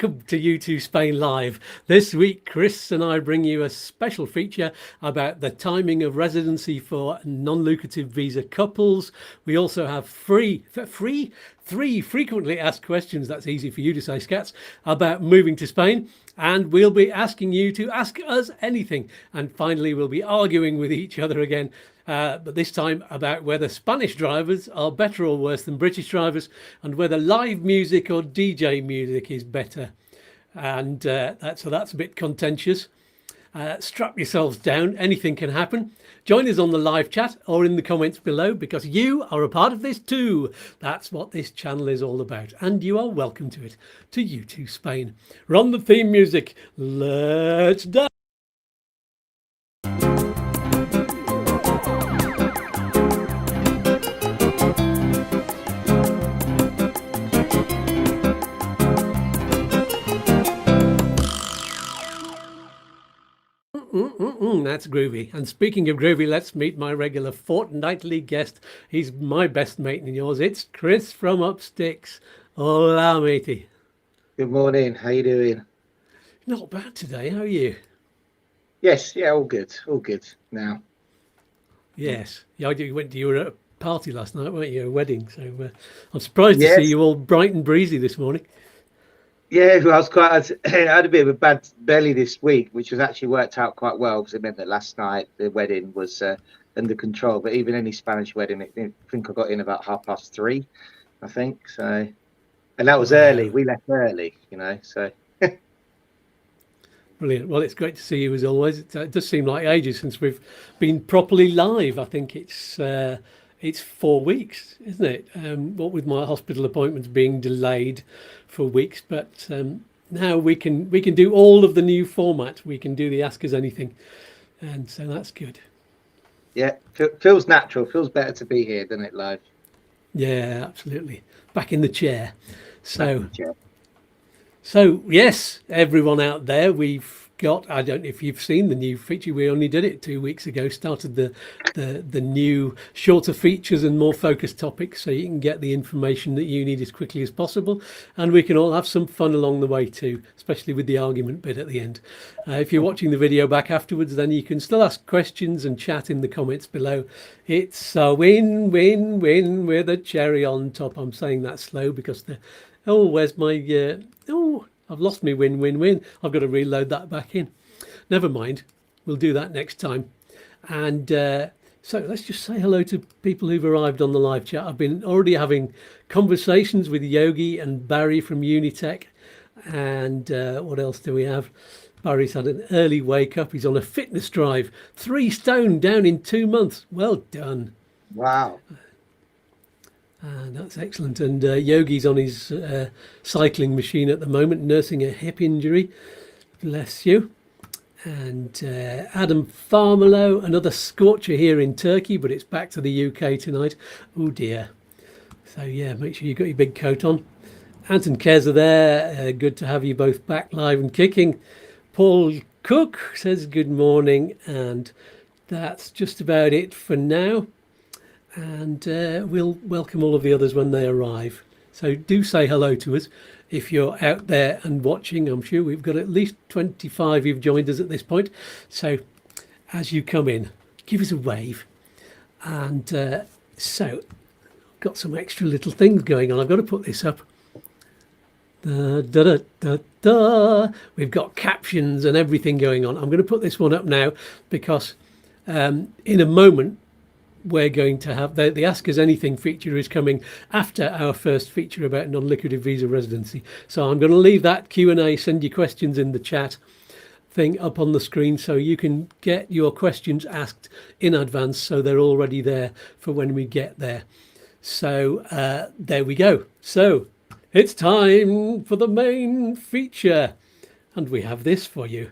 welcome to YouTooSpain Live. This week, Chris and I bring you a special feature about the timing of residency for non-lucrative visa couples. We also have three frequently asked questions, that's easy for you to say, Skatz, about moving to Spain. And we'll be asking you to ask us anything. And finally, we'll be arguing with each other again, but this time about whether Spanish drivers are better or worse than British drivers, and whether live music or DJ music is better. And that's a bit contentious. Strap yourselves down, anything can happen. Join us on the live chat or in the comments below, because you are a part of this too. That's what this channel is all about, and you are welcome to it, to YouTooSpain. Run the theme music. Let's dance. That's groovy. And speaking of groovy, let's meet my regular fortnightly guest. He's my best mate and yours. It's Chris from Upsticks. Hola, matey. Good morning. How you doing? Not bad today. How are you? Yes. Yeah. All good. All good now. Yes. Yeah. You were at a party last night, weren't you? A wedding. So I'm surprised to see you all bright and breezy this morning. Yeah, well, I had a bit of a bad belly this week, which was actually worked out quite well, because it meant that last night the wedding was under control. But even any Spanish wedding, I think I got in about 3:30, I think. So, and that was early. We left early, So. Brilliant. Well, it's great to see you as always. It does seem like ages since we've been properly live. I think it's 4 weeks, isn't it? What with my hospital appointments being delayed for weeks, but now we can do all of the new format. We can do the Ask Us Anything, and so that's good. Yeah, feels natural. Feels better to be here than it live. Yeah, absolutely. Back in the chair. So yes, everyone out there, we've got, I don't know if you've seen the new feature. We only did it 2 weeks ago, started the new shorter features and more focused topics, so you can get the information that you need as quickly as possible, and we can all have some fun along the way too, especially with the argument bit at the end. If you're watching the video back afterwards, then you can still ask questions and chat in the comments below. It's a win-win-win with a cherry on top. I'm saying that slow because where's my I've lost me win-win-win. I've got to reload that back in. Never mind. We'll do that next time. And so let's just say hello to people who've arrived on the live chat. I've been already having conversations with Yogi and Barry from Unitech. And what else do we have? Barry's had an early wake up. He's on a fitness drive. 3 stone down in 2 months. Well done. Wow. That's excellent. And Yogi's on his cycling machine at the moment, nursing a hip injury. Bless you. And Adam Farmelo, another scorcher here in Turkey, but it's back to the UK tonight. Oh dear. So yeah, make sure you've got your big coat on. Ant and Kez are there. Good to have you both back live and kicking. Paul Cook says good morning. And that's just about it for now. And we'll welcome all of the others when they arrive. So do say hello to us if you're out there and watching. I'm sure we've got at least 25 who've joined us at this point. So as you come in, give us a wave. And so I've got some extra little things going on. I've got to put this up. Da, da, da, da, da. We've got captions and everything going on. I'm going to put this one up now because in a moment, we're going to have the Ask Us Anything feature is coming after our first feature about non-lucrative visa residency. So I'm going to leave that Q&A, send your questions in the chat thing up on the screen so you can get your questions asked in advance, so they're already there for when we get there. So there we go. So it's time for the main feature, and we have this for you.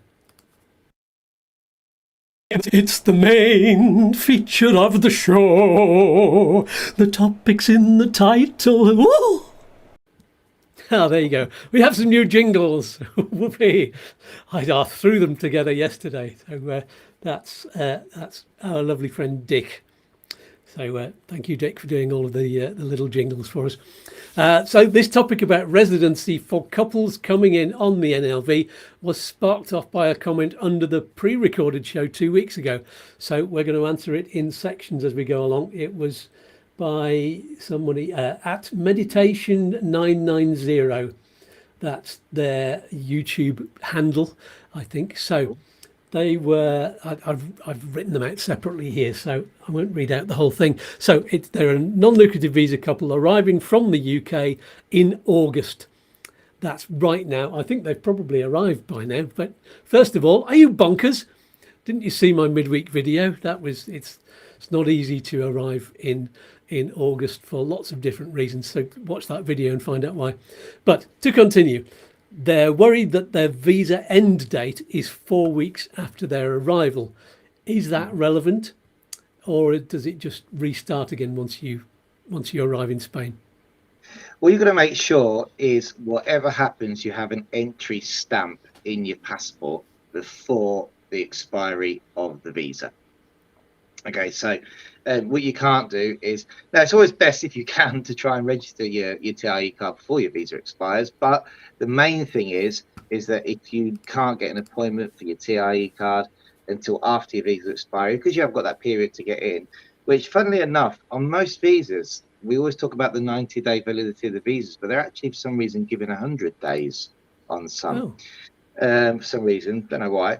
It's the main feature of the show. The topics in the title. Woo! Oh, there you go. We have some new jingles. Whoopee! I threw them together yesterday. So that's our lovely friend Dick. So thank you, Dick, for doing all of the little jingles for us. So this topic about residency for couples coming in on the NLV was sparked off by a comment under the pre-recorded show 2 weeks ago. So we're going to answer it in sections as we go along. It was by somebody at Meditation990. That's their YouTube handle, I think. So they were, I've written them out separately here, so I won't read out the whole thing. So they're a non-lucrative visa couple arriving from the UK in August. That's right now. I think they've probably arrived by now. But first of all, are you bonkers? Didn't you see my midweek video? It's not easy to arrive in August for lots of different reasons. So watch that video and find out why. But to continue, they're worried that their visa end date is 4 weeks after their arrival. Is that relevant, or does it just restart again once you arrive in Spain? What you've got to make sure is whatever happens, you have an entry stamp in your passport before the expiry of the visa. Okay, so what you can't do is, now it's always best if you can to try and register your TIE card before your visa expires, but the main thing is that if you can't get an appointment for your TIE card until after your visa expiry, because you have got that period to get in, which funnily enough, on most visas, we always talk about the 90-day validity of the visas, but they're actually for some reason given 100 days on some. For some reason, don't know why.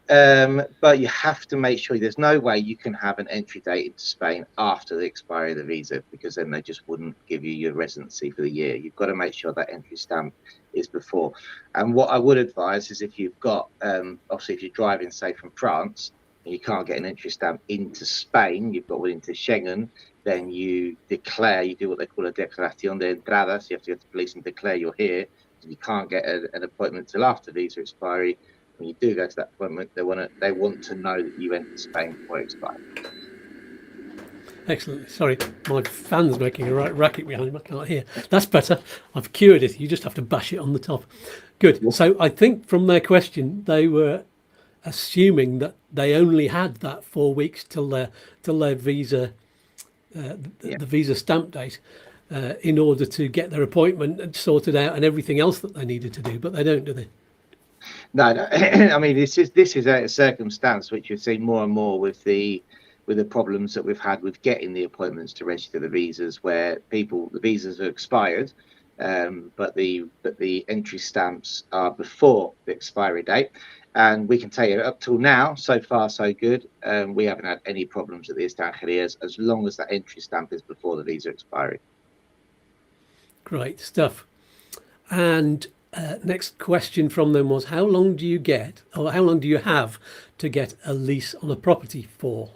But you have to make sure there's no way you can have an entry date into Spain after the expiry of the visa, because then they just wouldn't give you your residency for the year. You've got to make sure that entry stamp is before. And what I would advise is if you've got, obviously if you're driving, say, from France, and you can't get an entry stamp into Spain, you've got one into Schengen, then you declare, you do what they call a declaración de entrada, so you have to go to police and declare you're here. If you can't get an appointment till after visa expiry, when you do go to that appointment, they want to know that you entered Spain before it expired. Excellent. Sorry, my fan's making a right racket behind me. I can't hear. That's better. I've cured it. You just have to bash it on the top. Good. Yeah. So I think from their question, they were assuming that they only had that 4 weeks till their visa, the visa stamp date, in order to get their appointment sorted out and everything else that they needed to do. But they don't, do they? No. I mean, this is a circumstance which you see more and more with the problems that we've had with getting the appointments to register the visas, where the visas are expired, but the entry stamps are before the expiry date. And we can tell you up till now, so far so good. We haven't had any problems with the extranjerías as long as that entry stamp is before the visa expiry. Great stuff. And next question from them was, how long do you have to get a lease on a property for?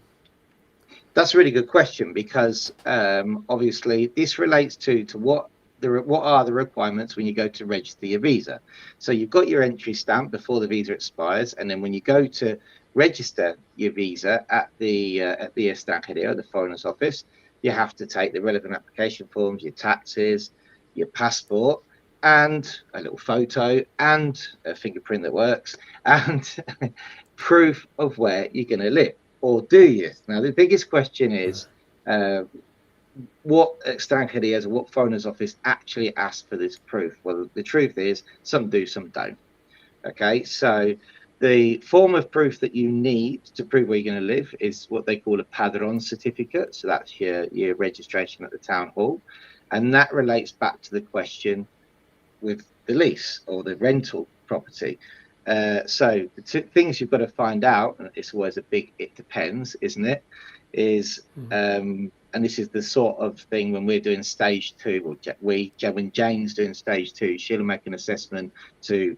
That's a really good question, because obviously this relates to what are the requirements when you go to register your visa. So you've got your entry stamp before the visa expires, and then when you go to register your visa at the extranjería, the foreigners office, you have to take the relevant application forms, your taxes, your passport, and a little photo and a fingerprint that works, and proof of where you're going to live. Or do you? Now, the biggest question is what extranjerías or what foreigners office actually ask for this proof? Well, the truth is some do, some don't. Okay, so the form of proof that you need to prove where you're going to live is what they call a padrón certificate. So that's your registration at the town hall. And that relates back to the question with the lease or the rental property. So the two things you've got to find out, and it's always a big it depends, isn't it, is and this is the sort of thing when we're doing stage 2, or when Jane's doing stage 2, she'll make an assessment to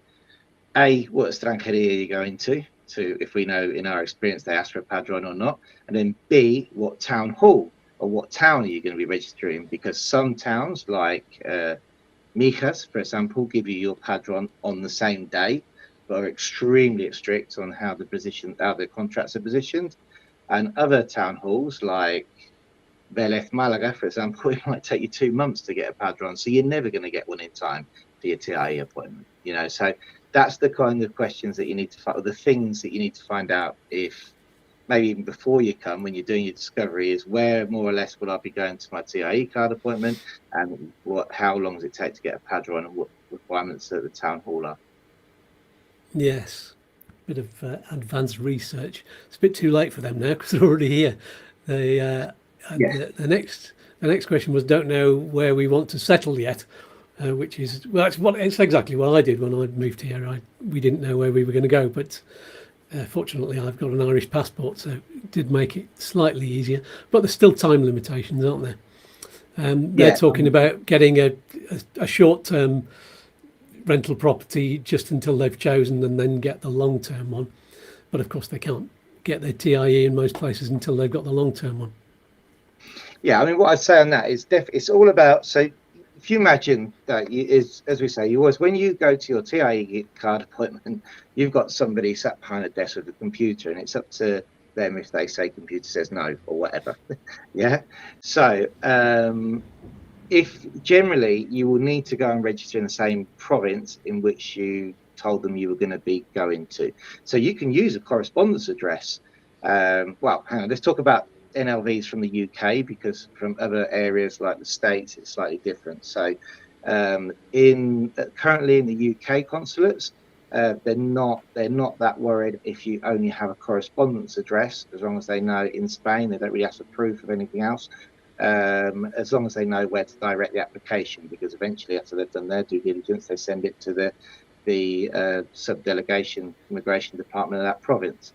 A, what extranjería you're going to if we know in our experience they ask for a padrón or not, and then B, what town hall or what town are you going to be registering, because some towns like Mijas, for example, give you your padrón on the same day, but are extremely strict on how the contracts are positioned. And other town halls like Vélez Málaga, for example, it might take you 2 months to get a padrón, so you're never going to get one in time for your TIE appointment. So that's the kind of questions that you need to find, or the things that you need to find out if maybe even before you come, when you're doing your discovery, is where more or less will I be going to my TIE card appointment, and how long does it take to get a padron, and what requirements at the town hall are. Yes, bit of advanced research. It's a bit too late for them now because they're already here. The next question was, don't know where we want to settle yet, which is, well, it's exactly what I did when I moved here. We didn't know where we were going to go, but fortunately I've got an Irish passport, so it did make it slightly easier. But there's still time limitations, aren't there? They're talking about getting a short-term rental property just until they've chosen, and then get the long-term one. But of course they can't get their TIE in most places until they've got the long-term one. Yeah, I mean, what I'd say on that is it's all about, so if you imagine that, as we say, you always, when you go to your TIE card appointment, you've got somebody sat behind a desk with a computer, and it's up to them if they say computer says no or whatever. Yeah. So if generally you will need to go and register in the same province in which you told them you were going to be going to. So you can use a correspondence address. Well, hang on, let's talk about NLVs from the UK, because from other areas like the States it's slightly different. So currently in the UK consulates, they're not that worried if you only have a correspondence address, as long as they know. In Spain they don't really ask for proof of anything else, as long as they know where to direct the application, because eventually after they've done their due diligence they send it to the subdelegation immigration department of that province.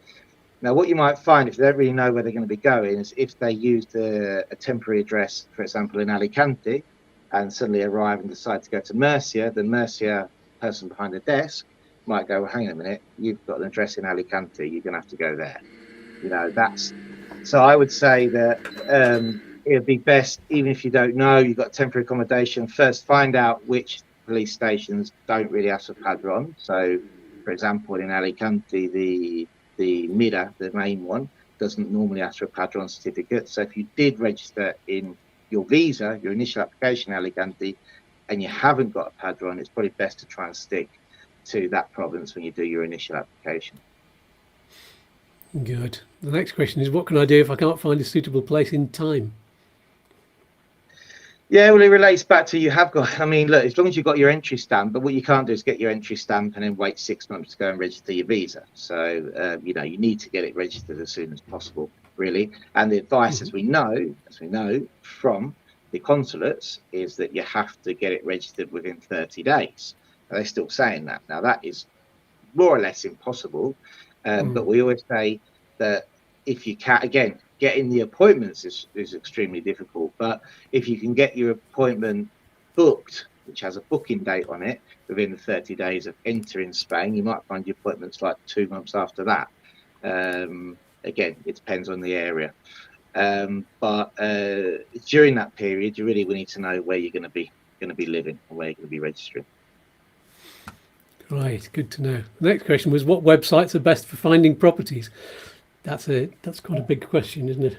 Now, what you might find, if they don't really know where they're going to be going, is if they used a temporary address, for example, in Alicante, and suddenly arrive and decide to go to Murcia, the Murcia person behind the desk might go, well, hang on a minute, you've got an address in Alicante, you're going to have to go there. You know, so I would say that it would be best, even if you don't know, you've got temporary accommodation, first find out which police stations don't really ask for padron. So, for example, in Alicante, the MIRA, the main one, doesn't normally ask for a padron certificate. So if you did register in your visa, your initial application in Alicante, and you haven't got a padron, it's probably best to try and stick to that province when you do your initial application. Good. The next question is, what can I do if I can't find a suitable place in time? Yeah, well, it relates back to, you have got, I mean, look, as long as you've got your entry stamp, but what you can't do is get your entry stamp and then wait 6 months to go and register your visa. So, you know, you need to get it registered as soon as possible, really. And the advice, as we know from the consulates, is that you have to get it registered within 30 days. They're still saying that. Now, that is more or less impossible. But we always say that if you can, again, getting the appointments is extremely difficult, but if you can get your appointment booked, which has a booking date on it, within the 30 days of entering Spain, you might find your appointments like 2 months after that. Again, it depends on the area, but during that period you really will need to know where you're going to be living and where you're going to be registering. Right, good to know. The next question was, what websites are best for finding properties? That's quite a big question, isn't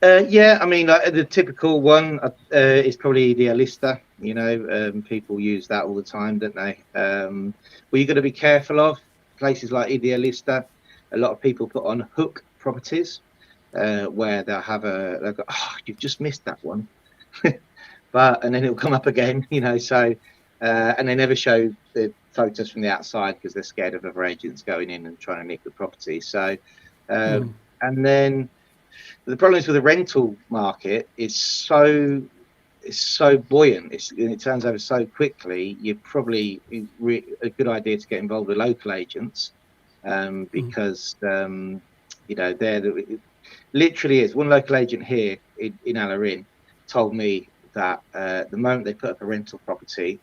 it? Yeah, I mean, like, the typical one is probably Idealista. You know, people use that all the time, don't they? Well, you've got to be careful of places like Idealista. A lot of people put on hook properties, where they'll go, oh, you've just missed that one, and then it'll come up again. You know, so and they never show the photos from the outside because they're scared of other agents going in and trying to nick the property. So. And then the problem is with the rental market, it's so buoyant, it turns over so quickly. You're probably a good idea to get involved with local agents, because you know, it literally is. One local agent here in Alarin told me that the moment they put up a rental property,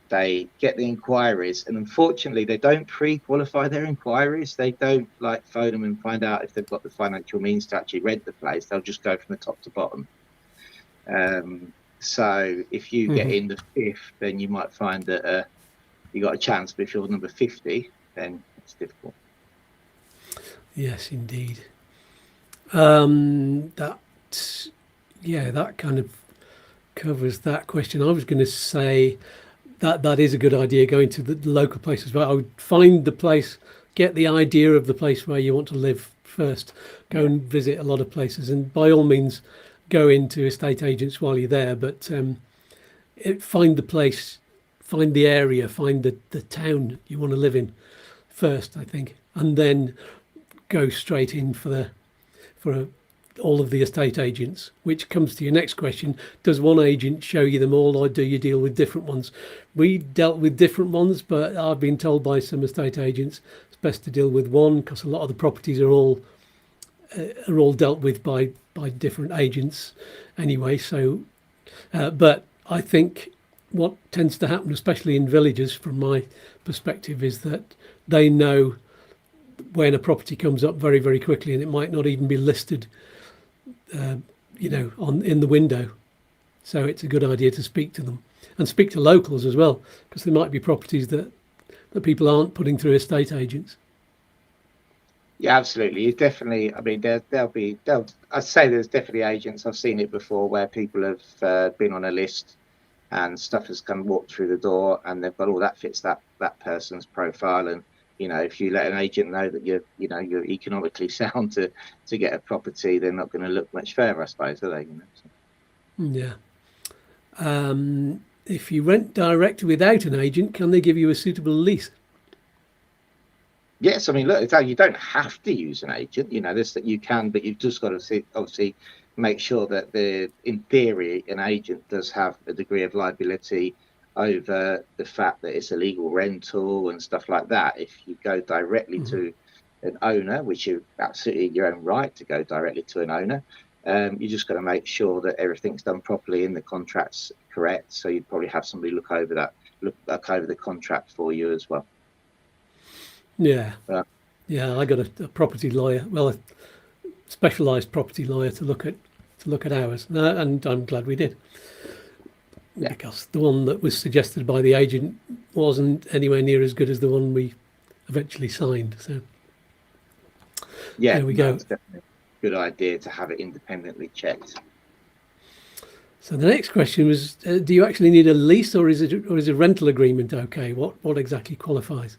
they get the inquiries, and unfortunately they don't pre-qualify their inquiries. They don't like phone them and find out if they've got the financial means to actually rent the place. They'll just go from the top to bottom. So if you get in the 5th, then you might find that you got a chance, but if you're number 50, then it's difficult. Yes, indeed. That kind of covers that question. I was going to say that is a good idea, going to the local place as well. I would find the place, get the idea of the place where you want to live first. Go and visit a lot of places, and by all means, go into estate agents while you're there. But find the place, find the area, find the town you want to live in first, I think, and then go straight in for all of the estate agents, which comes to your next question. Does one agent show you them all, or do you deal with different ones? We dealt with different ones, but I've been told by some estate agents it's best to deal with one, because a lot of the properties are all dealt with by different agents anyway. So but I think what tends to happen, especially in villages from my perspective, is that they know when a property comes up very, very quickly, and it might not even be listed in the window. So it's a good idea to speak to them and speak to locals as well, because there might be properties that people aren't putting through estate agents. Yeah, absolutely. You definitely, I mean, I'd say there's definitely agents. I've seen it before where people have been on a list and stuff has walked through the door, and they've got all that fits that person's profile. And if you let an agent know that you're economically sound to get a property, they're not going to look much further, I suppose, are they? Yeah. If you rent direct without an agent, can they give you a suitable lease? Yes, I mean, look, you don't have to use an agent. This that you can, but you've just got to obviously make sure that in theory, an agent does have a degree of liability over the fact that it's a legal rental and stuff like that. If you go directly to an owner, which is absolutely your own right to go directly to an owner, you just got to make sure that everything's done properly and the contract's correct. So you'd probably have somebody look over the contract for you as well. Yeah, I got a property lawyer, a specialised property lawyer to look at ours, and I'm glad we did. Yeah. Because the one that was suggested by the agent wasn't anywhere near as good as the one we eventually signed. So there we go. It's definitely a good idea to have it independently checked. So the next question was: do you actually need a lease, or is a rental agreement okay? What exactly qualifies?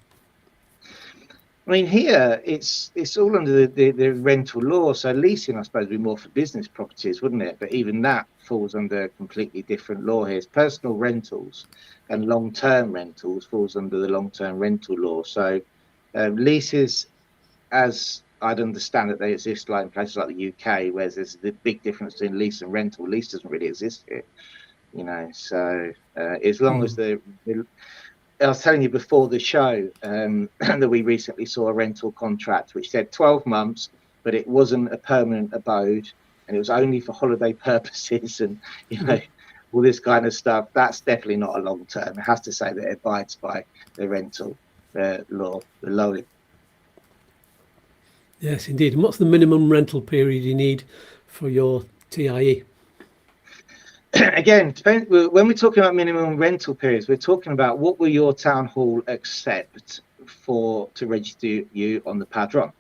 I mean, here it's all under the rental law. So leasing, I suppose, would be more for business properties, wouldn't it? But even that falls under a completely different law here. It's personal rentals and long-term rentals falls under the long-term rental law. So leases, as I'd understand it, they exist like in places like the UK, where there's the big difference between lease and rental. Lease doesn't really exist here, So as long as I was telling you before the show that we recently saw a rental contract which said 12 months, but it wasn't a permanent abode, and it was only for holiday purposes and, all this kind of stuff. That's definitely not a long term. It has to say that it abides by the rental law, the law. Yes, indeed. And what's the minimum rental period you need for your TIE? Again, when we're talking about minimum rental periods, we're talking about what will your town hall accept to register you on the padron.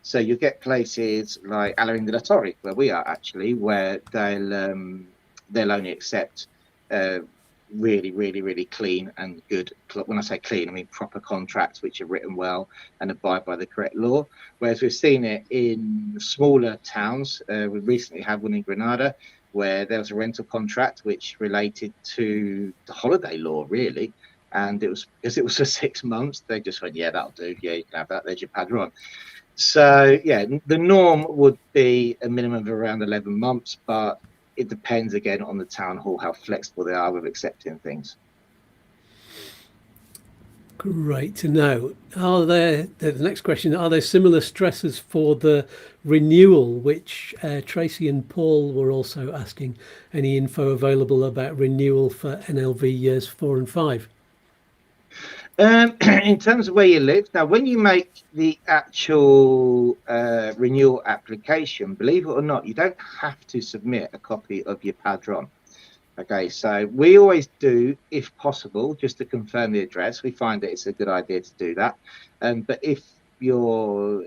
So you get places like Alain de la Torre, where we are actually, where they'll only accept really, really, really clean and good. When I say clean, I mean proper contracts which are written well and abide by the correct law. Whereas we've seen it in smaller towns. We recently had one in Granada, where there was a rental contract which related to the holiday law, really. And it was, because it was for 6 months, they just went, yeah, that'll do. Yeah, you can have that. There's your padron. So, yeah, the norm would be a minimum of around 11 months, but it depends, again, on the town hall, how flexible they are with accepting things. Great to know. The next question, are there similar stresses for the renewal, which Tracy and Paul were also asking? Any info available about renewal for NLV years 4 and 5? In terms of where you live, now when you make the actual renewal application, believe it or not, you don't have to submit a copy of your padron. Okay, so we always do, if possible, just to confirm the address. We find that it's a good idea to do that. But if you're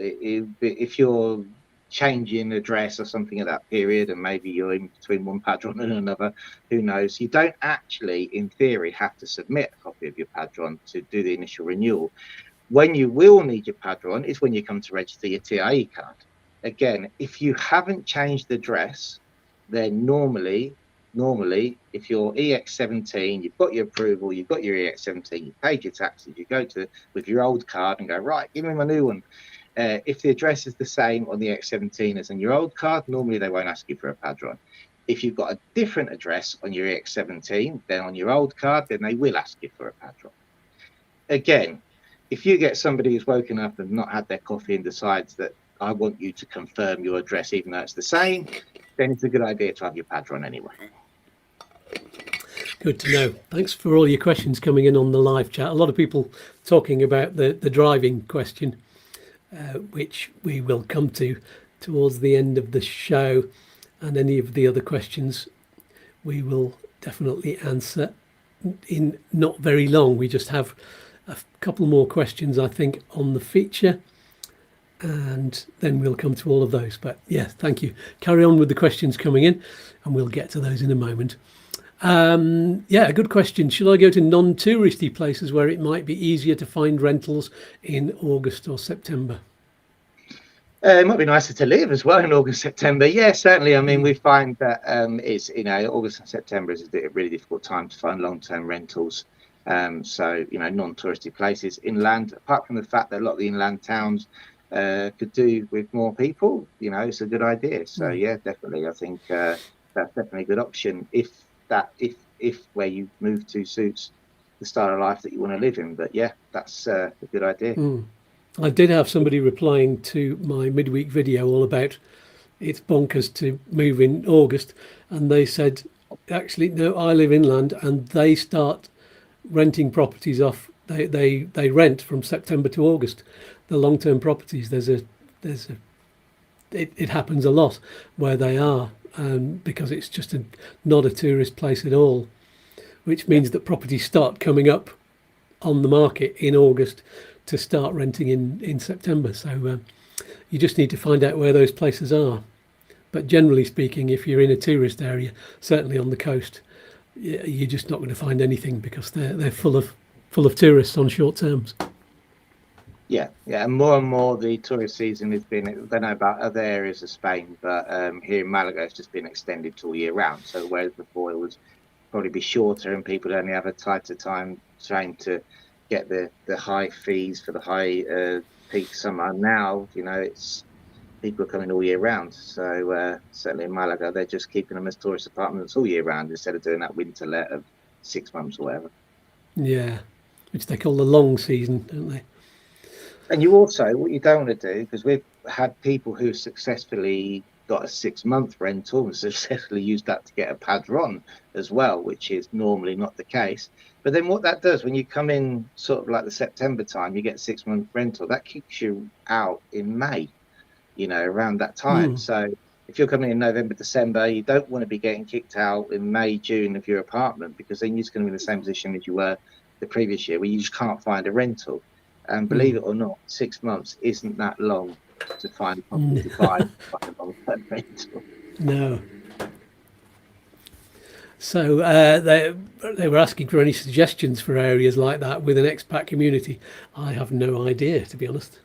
changing address or something at that period, and maybe you're in between one padron and another, who knows, you don't actually, in theory, have to submit a copy of your padron to do the initial renewal. When you will need your padron is when you come to register your TIE card. again, if you haven't changed the address, then normally, if you're EX17, you've got your approval, you've got your EX17, you've paid your taxes, you go to with your old card and go, right, give me my new one. If the address is the same on the EX17 as on your old card, normally they won't ask you for a padron. If you've got a different address on your EX17 than on your old card, then they will ask you for a padron. Again, if you get somebody who's woken up and not had their coffee and decides that I want you to confirm your address even though it's the same, then it's a good idea to have your padron anyway. Good to know. Thanks for all your questions coming in on the live chat. A lot of people talking about the driving question, which we will come to towards the end of the show, and any of the other questions we will definitely answer in not very long. We just have a couple more questions, I think, on the feature, and then we'll come to all of those. But yeah, thank you. Carry on with the questions coming in and we'll get to those in a moment. Yeah, a good question. Should I go to non-touristy places where it might be easier to find rentals in August or September? It might be nicer to live as well in August, September. Yeah, certainly. I mean, we find that it's, August and September is a really difficult time to find long-term rentals. So, non-touristy places inland, apart from the fact that a lot of the inland towns could do with more people, it's a good idea. So, yeah, definitely. I think that's definitely a good option if where you move to suits the style of life that you want to live in. But yeah, that's a good idea. I did have somebody replying to my midweek video all about it's bonkers to move in August, and they said, actually, no, I live inland, and they start renting properties off. They rent from September to August. The long-term properties, it happens a lot where they are, because it's just not a tourist place at all, which means that properties start coming up on the market in August to start renting in September. So you just need to find out where those places are. But generally speaking, if you're in a tourist area, certainly on the coast, you're just not going to find anything because they're full of tourists on short terms. Yeah, and more the tourist season has been, I don't know about other areas of Spain, but here in Malaga it's just been extended to all year round. So whereas before it was probably be shorter and people only have a tighter time trying to get the high fees for the high peak summer, now it's people are coming all year round. So certainly in Malaga they're just keeping them as tourist apartments all year round instead of doing that winter let of 6 months or whatever. Yeah, which they call the long season, don't they? And you also, what you don't want to do, because we've had people who successfully got a 6-month rental and successfully used that to get a padron as well, which is normally not the case. But then what that does, when you come in sort of like the September time, you get a 6-month rental, that kicks you out in May, around that time. So if you're coming in November, December, you don't want to be getting kicked out in May, June of your apartment, because then you're just going to be in the same position as you were the previous year, where you just can't find a rental. And believe it or not, 6 months isn't that long to find a long-term rental. No. So they were asking for any suggestions for areas like that with an expat community. I have no idea, to be honest.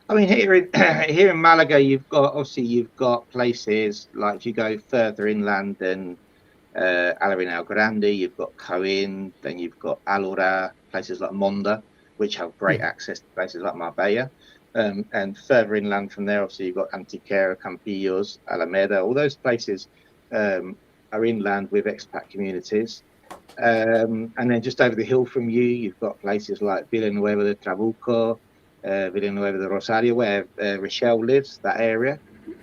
I mean, here in Malaga, you've got places like, if you go further inland than Alarino Grande, you've got Coin, then you've got Alora, places like Monda, which have great access to places like Marbella. And further inland from there, obviously, you've got Antequera, Campillos, Alameda. All those places are inland with expat communities. And then just over the hill from you, you've got places like Villanueva de Trabuco, Villanueva de Rosario, where Rochelle lives, that area.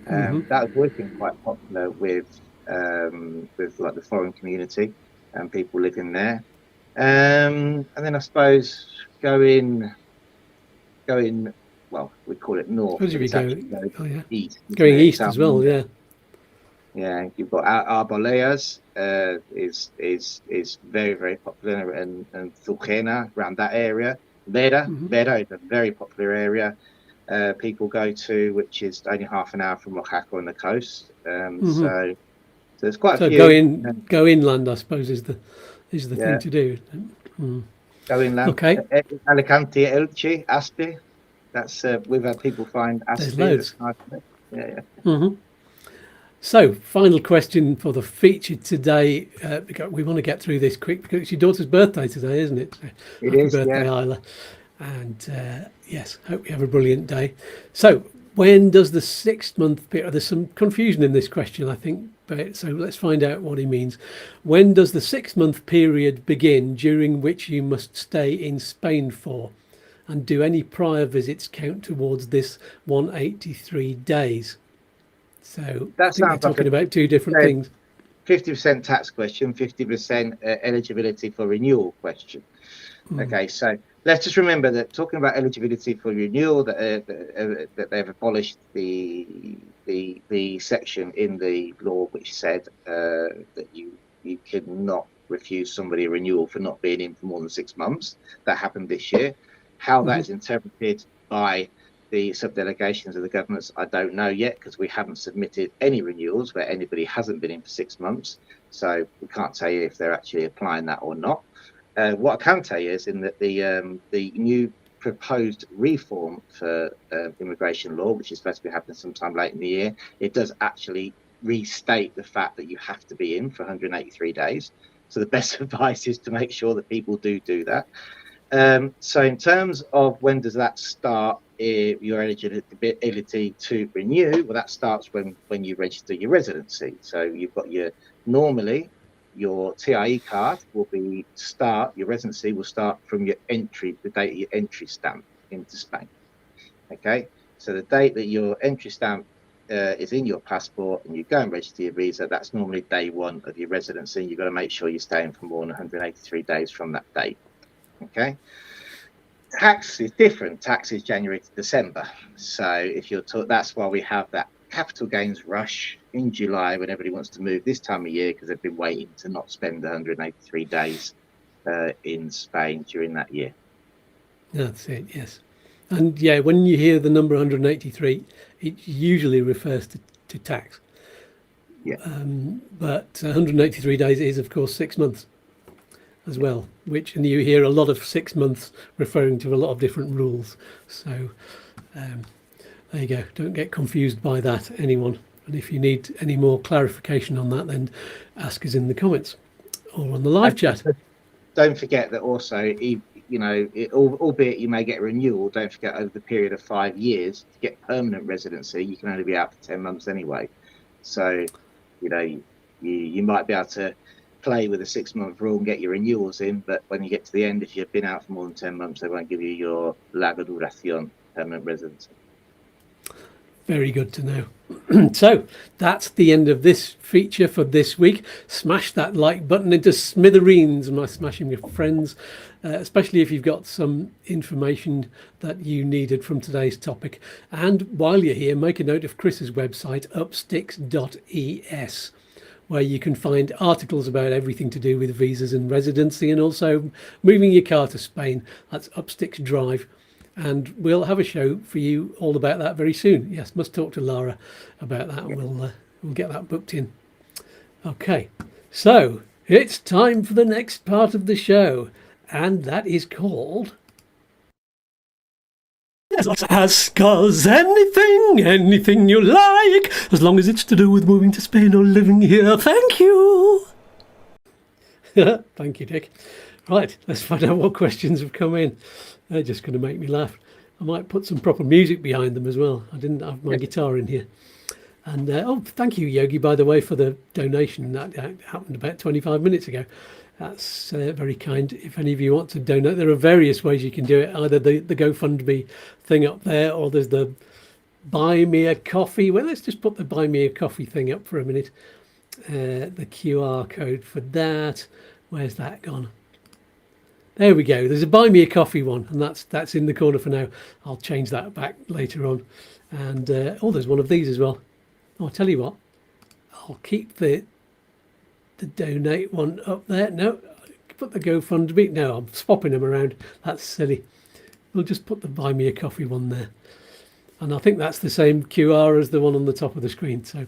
That has always been quite popular with like the foreign community and people living there. And then I suppose going, well, we call it north. East. Going east as well, yeah. Yeah, you've got Arboleas, is very, very popular, and Fulgena around that area. Vera is a very popular area people go to, which is only half an hour from Oaxaca on the coast. So there's quite a few. Go inland, I suppose, is the thing to do. Go inland. Okay. Alicante, Elche, Asti. That's we've had people find There's Aspie. loads. Nice. Yeah. So, final question for the feature today. Because we want to get through this quick because it's your daughter's birthday today, isn't it? So, It happy is, birthday, yeah. Isla. And yes, hope you have a brilliant day. So, when does the 6-month period? There's some confusion in this question, I think. But so let's find out what he means. When does the 6-month period begin during which you must stay in Spain for? And do any prior visits count towards this 183 days? So That I think they're sounds like talking about two different things. 50% tax question, 50% eligibility for renewal question. Okay, so let's just remember that talking about eligibility for renewal, that they've abolished the section in the law which said that you cannot refuse somebody a renewal for not being in for more than 6 months. That happened this year. How that is interpreted by the sub-delegations of the governments, I don't know yet, because we haven't submitted any renewals where anybody hasn't been in for 6 months. So we can't tell you if they're actually applying that or not. What I can tell you is in that the new proposed reform for immigration law, which is supposed to be happening sometime late in the year, it does actually restate the fact that you have to be in for 183 days. So the best advice is to make sure that people do that. So in terms of when does that start, your eligibility to renew, well, that starts when you register your residency. So you've got normally your TIE card will your residency will start from your entry, the date of your entry stamp into Spain. Okay, so the date that your entry stamp is in your passport and you go and register your visa, that's normally day one of your residency. You've got to make sure you're staying for more than 183 days from that date. Okay, tax is different. Tax is January to December. So if you're that's why we have that capital gains rush in July when everybody wants to move this time of year, because they've been waiting to not spend 183 days in Spain during that year. That's it, yes. And yeah, when you hear the number 183, it usually refers to tax. Yeah. But 183 days is, of course, 6 months as well, and you hear a lot of 6 months referring to a lot of different rules. So there you go. Don't get confused by that, anyone. And if you need any more clarification on that, then ask us in the comments or on the live chat. Don't forget that also, albeit you may get a renewal, don't forget over the period of 5 years, to get permanent residency, you can only be out for 10 months anyway. So, you might be able to play with a 6-month rule and get your renewals in, but when you get to the end, if you've been out for more than 10 months, they won't give you your larga duración permanent residency. Very good to know. So that's the end of this feature for this week. Smash that like button into smithereens, my smashing with friends, especially if you've got some information that you needed from today's topic. And while you're here, make a note of Chris's website, upsticks.es, where you can find articles about everything to do with visas and residency, and also moving your car to Spain. That's Upsticks Drive. And we'll have a show for you all about that very soon. Yes, must talk to Lara about that. Yeah. We'll get that booked in. Okay, so it's time for the next part of the show, and that is called Ask Us anything you like, as long as it's to do with moving to Spain or living here. Thank you. Thank you, Dick. Right, let's find out what questions have come in. They're just going to make me laugh. I might put some proper music behind them as well. I didn't have my guitar in here. And thank you, Yogi, by the way, for the donation. That happened about 25 minutes ago. That's very kind. If any of you want to donate, there are various ways you can do it. Either the GoFundMe thing up there, or there's the Buy Me a Coffee. Well, let's just put the Buy Me a Coffee thing up for a minute. The QR code for that. Where's that gone? There we go. There's a Buy Me a Coffee one, and that's in the corner for now. I'll change that back later on. And there's one of these as well. I'll tell you what. I'll keep the donate one up there. No, put the GoFundMe. No, I'm swapping them around. That's silly. We'll just put the Buy Me a Coffee one there. And I think that's the same QR as the one on the top of the screen. So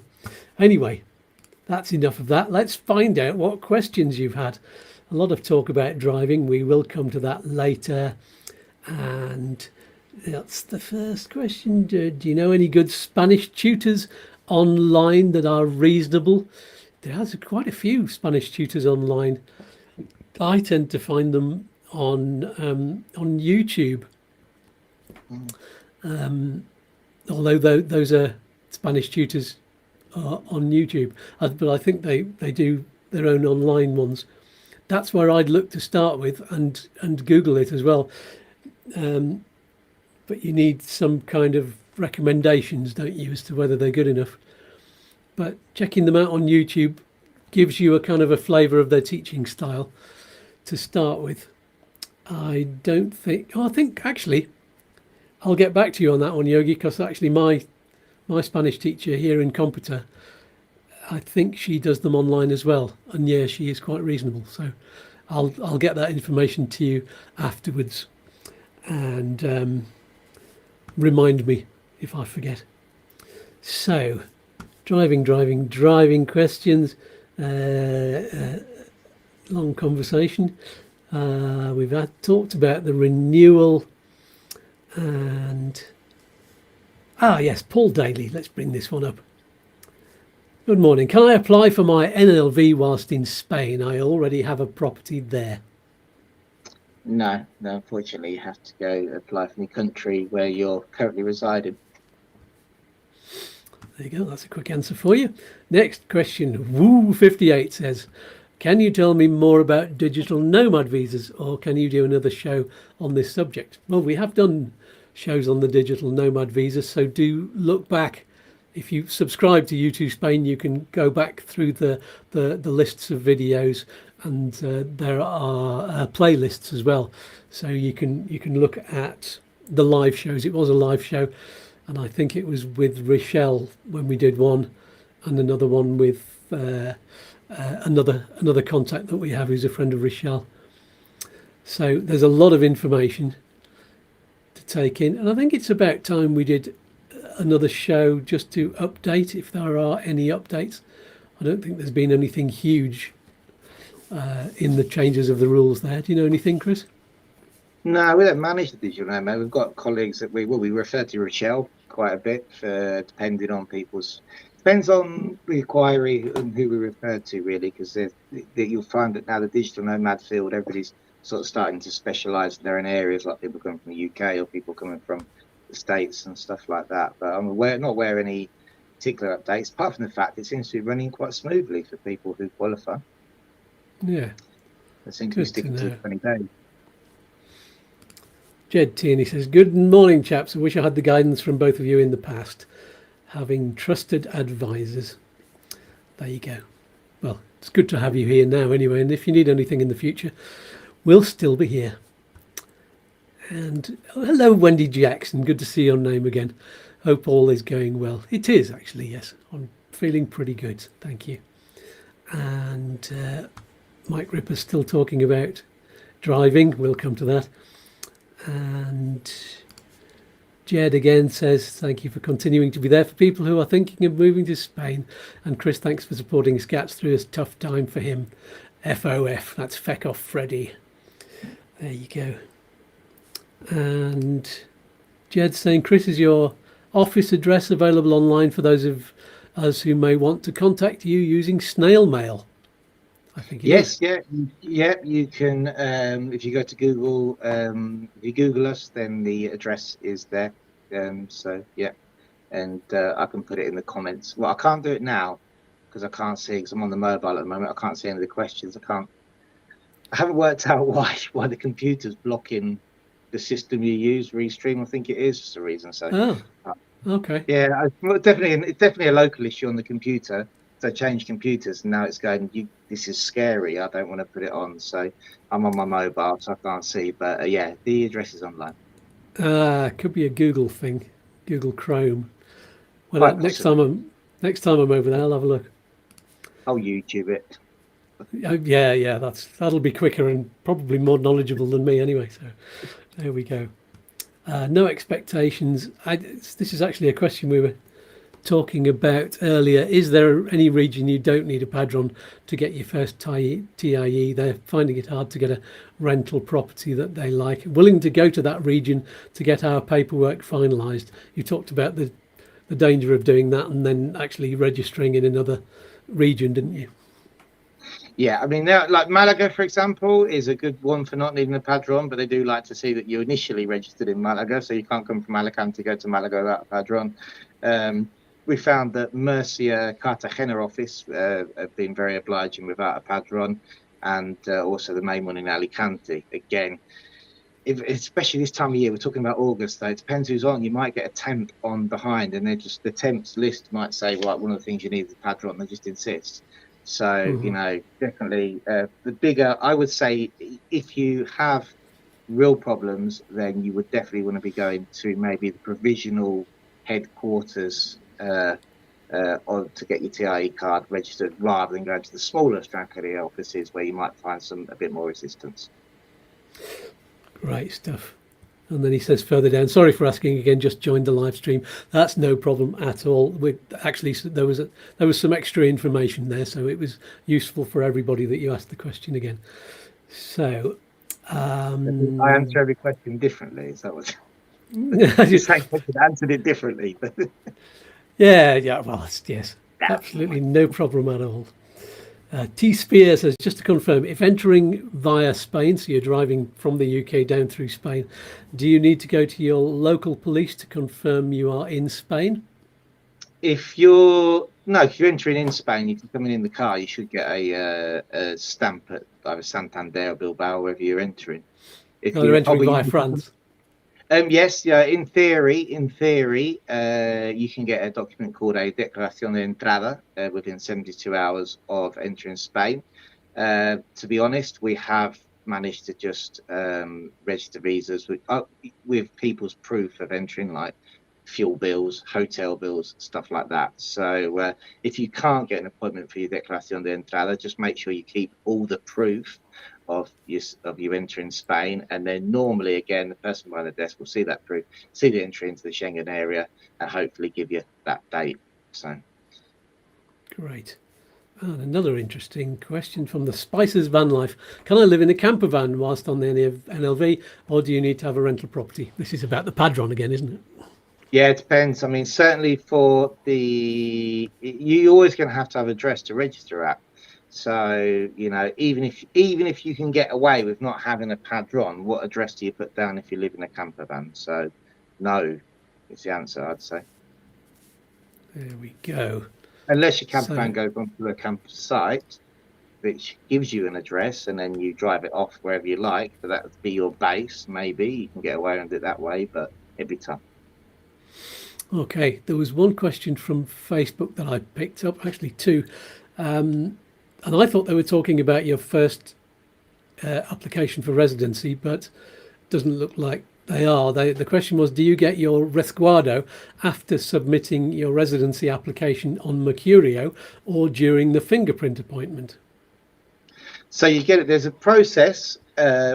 anyway, that's enough of that. Let's find out what questions you've had. A lot of talk about driving. We will come to that later. And That's the first question. Do you know any good Spanish tutors online that are reasonable? There's quite a few Spanish tutors online. I tend to find them on YouTube, although those are Spanish tutors on YouTube. But I think they do their own online ones. That's where I'd look to start with, and Google it as well. But you need some kind of recommendations, don't you, as to whether they're good enough. But checking them out on YouTube gives you a kind of a flavour of their teaching style to start with. I think actually I'll get back to you on that one, Yogi, because actually my Spanish teacher here in Computer, I think she does them online as well, and yeah, she is quite reasonable. So I'll get that information to you afterwards, and remind me if I forget. So driving questions. Long conversation. We've talked about the renewal, and yes, Paul Daly. Let's bring this one up. Good morning. Can I apply for my NLV whilst in Spain? I already have a property there. No, unfortunately, you have to go apply for the country where you're currently residing. There you go. That's a quick answer for you. Next question. Woo58 says, can you tell me more about digital nomad visas, or can you do another show on this subject? Well, we have done shows on the digital nomad visa, so do look back. If you subscribe to YouTooSpain, you can go back through the lists of videos, and there are playlists as well. So you can look at the live shows. It was a live show, and I think it was with Rochelle when we did one, and another one with another contact that we have who's a friend of Rochelle. So there's a lot of information to take in, and I think it's about time we did another show just to update, if there are any updates. I don't think there's been anything huge in the changes of the rules there. Do you know anything, Chris? No, we don't manage the digital nomad. We've got colleagues that we refer to Rochelle quite a bit, depending on depends on the inquiry and who we refer to, really, because you'll find that now the digital nomad field, everybody's sort of starting to specialise in their own areas, like people coming from the UK or people coming from the States and stuff like that. But I'm not aware of any particular updates, apart from the fact it seems to be running quite smoothly for people who qualify. Yeah. They seem to be sticking to 20 days. Jed Tierney says, good morning, chaps. I wish I had the guidance from both of you in the past, having trusted advisors. There you go. Well, it's good to have you here now anyway, and if you need anything in the future, we'll still be here. And hello, Wendy Jackson. Good to see your name again. Hope all is going well. It is, actually, yes. I'm feeling pretty good. Thank you. And Mike Ripper's still talking about driving. We'll come to that. And Jed again says, thank you for continuing to be there for people who are thinking of moving to Spain. And Chris, thanks for supporting Skatz through a tough time for him. FOF, that's feck off Freddy. There you go. And Jed saying, Chris, is your office address available online for those of us who may want to contact you using snail mail? I think yes, yeah, you can. If you go to Google, if you Google us, then the address is there. So yeah, and I can put it in the comments. Well, I can't do it now because I can't see, because I'm on the mobile at the moment. I can't see any of the questions. I haven't worked out why the computer's blocking the system you use, Restream, I think it is, for some reason. So okay. Yeah, it's definitely a local issue on the computer. So I changed computers, and now it's going, this is scary, I don't want to put it on. So I'm on my mobile, so I can't see. But yeah, the address is online. Could be a Google thing, Google Chrome. Well, next time I'm over there, I'll have a look. I'll YouTube it. Yeah, that'll be quicker and probably more knowledgeable than me anyway. So there we go. No expectations. This is actually a question we were talking about earlier, is there any region you don't need a padron to get your first TIE? They're finding it hard to get a rental property that they like, willing to go to that region to get our paperwork finalised. You talked about the danger of doing that and then actually registering in another region, didn't you? Yeah, I mean, like Malaga, for example, is a good one for not needing a padron, but they do like to see that you initially registered in Malaga, so you can't come from Alicante to go to Malaga without a padron. We found that Murcia, Cartagena office have been very obliging without a padron, and also the main one in Alicante. Again, especially this time of year, we're talking about August, though, it depends who's on. You might get a temp on behind, and the temps list might say, right, one of the things you need is a padron, they just insist. So, you know, definitely the bigger, I would say, if you have real problems, then you would definitely want to be going to maybe the provisional headquarters to get your TIE card registered, rather than going to the smaller Stratcaria offices where you might find a bit more resistance. Great stuff. And then he says further down, sorry for asking again, just joined the live stream. That's no problem at all. Actually, there was some extra information there, so it was useful for everybody that you asked the question again. So I answer every question differently. Is that what you're saying? I answered it differently. yeah. Well, yes, absolutely no problem at all. T Spear says, just to confirm, if entering via Spain, so you're driving from the UK down through Spain, do you need to go to your local police to confirm you are in Spain? If you're entering in Spain, if you're coming in the car, you should get a stamp at either Santander or Bilbao, wherever you're entering. If you're entering via France. Yes, in theory, you can get a document called a Declaración de Entrada within 72 hours of entering Spain. To be honest, we have managed to just register visas with people's proof of entering, like fuel bills, hotel bills, stuff like that. So if you can't get an appointment for your Declaración de Entrada, just make sure you keep all the proof of you entering Spain, and then normally again the person behind the desk will see that proof, see the entry into the Schengen area, and hopefully give you that date. So great. And another interesting question from the Spices Van Life: can I live in a camper van whilst on the NLV, or do you need to have a rental property? This is about the padron again, isn't it? Yeah, it depends. I mean, certainly for you're always going to have a address to register at. So, you know, even if you can get away with not having a padron, what address do you put down if you live in a camper van? So, no, is the answer, I'd say. There we go. Unless your camper van goes onto a camper site, which gives you an address, and then you drive it off wherever you like, but that would be your base. Maybe you can get away with it that way, but it'd be tough. Okay, there was one question from Facebook that I picked up, actually two. And I thought they were talking about your first application for residency, but doesn't look like they are. The question was, do you get your resguardo after submitting your residency application on Mercurio or during the fingerprint appointment? So you get it. There's a process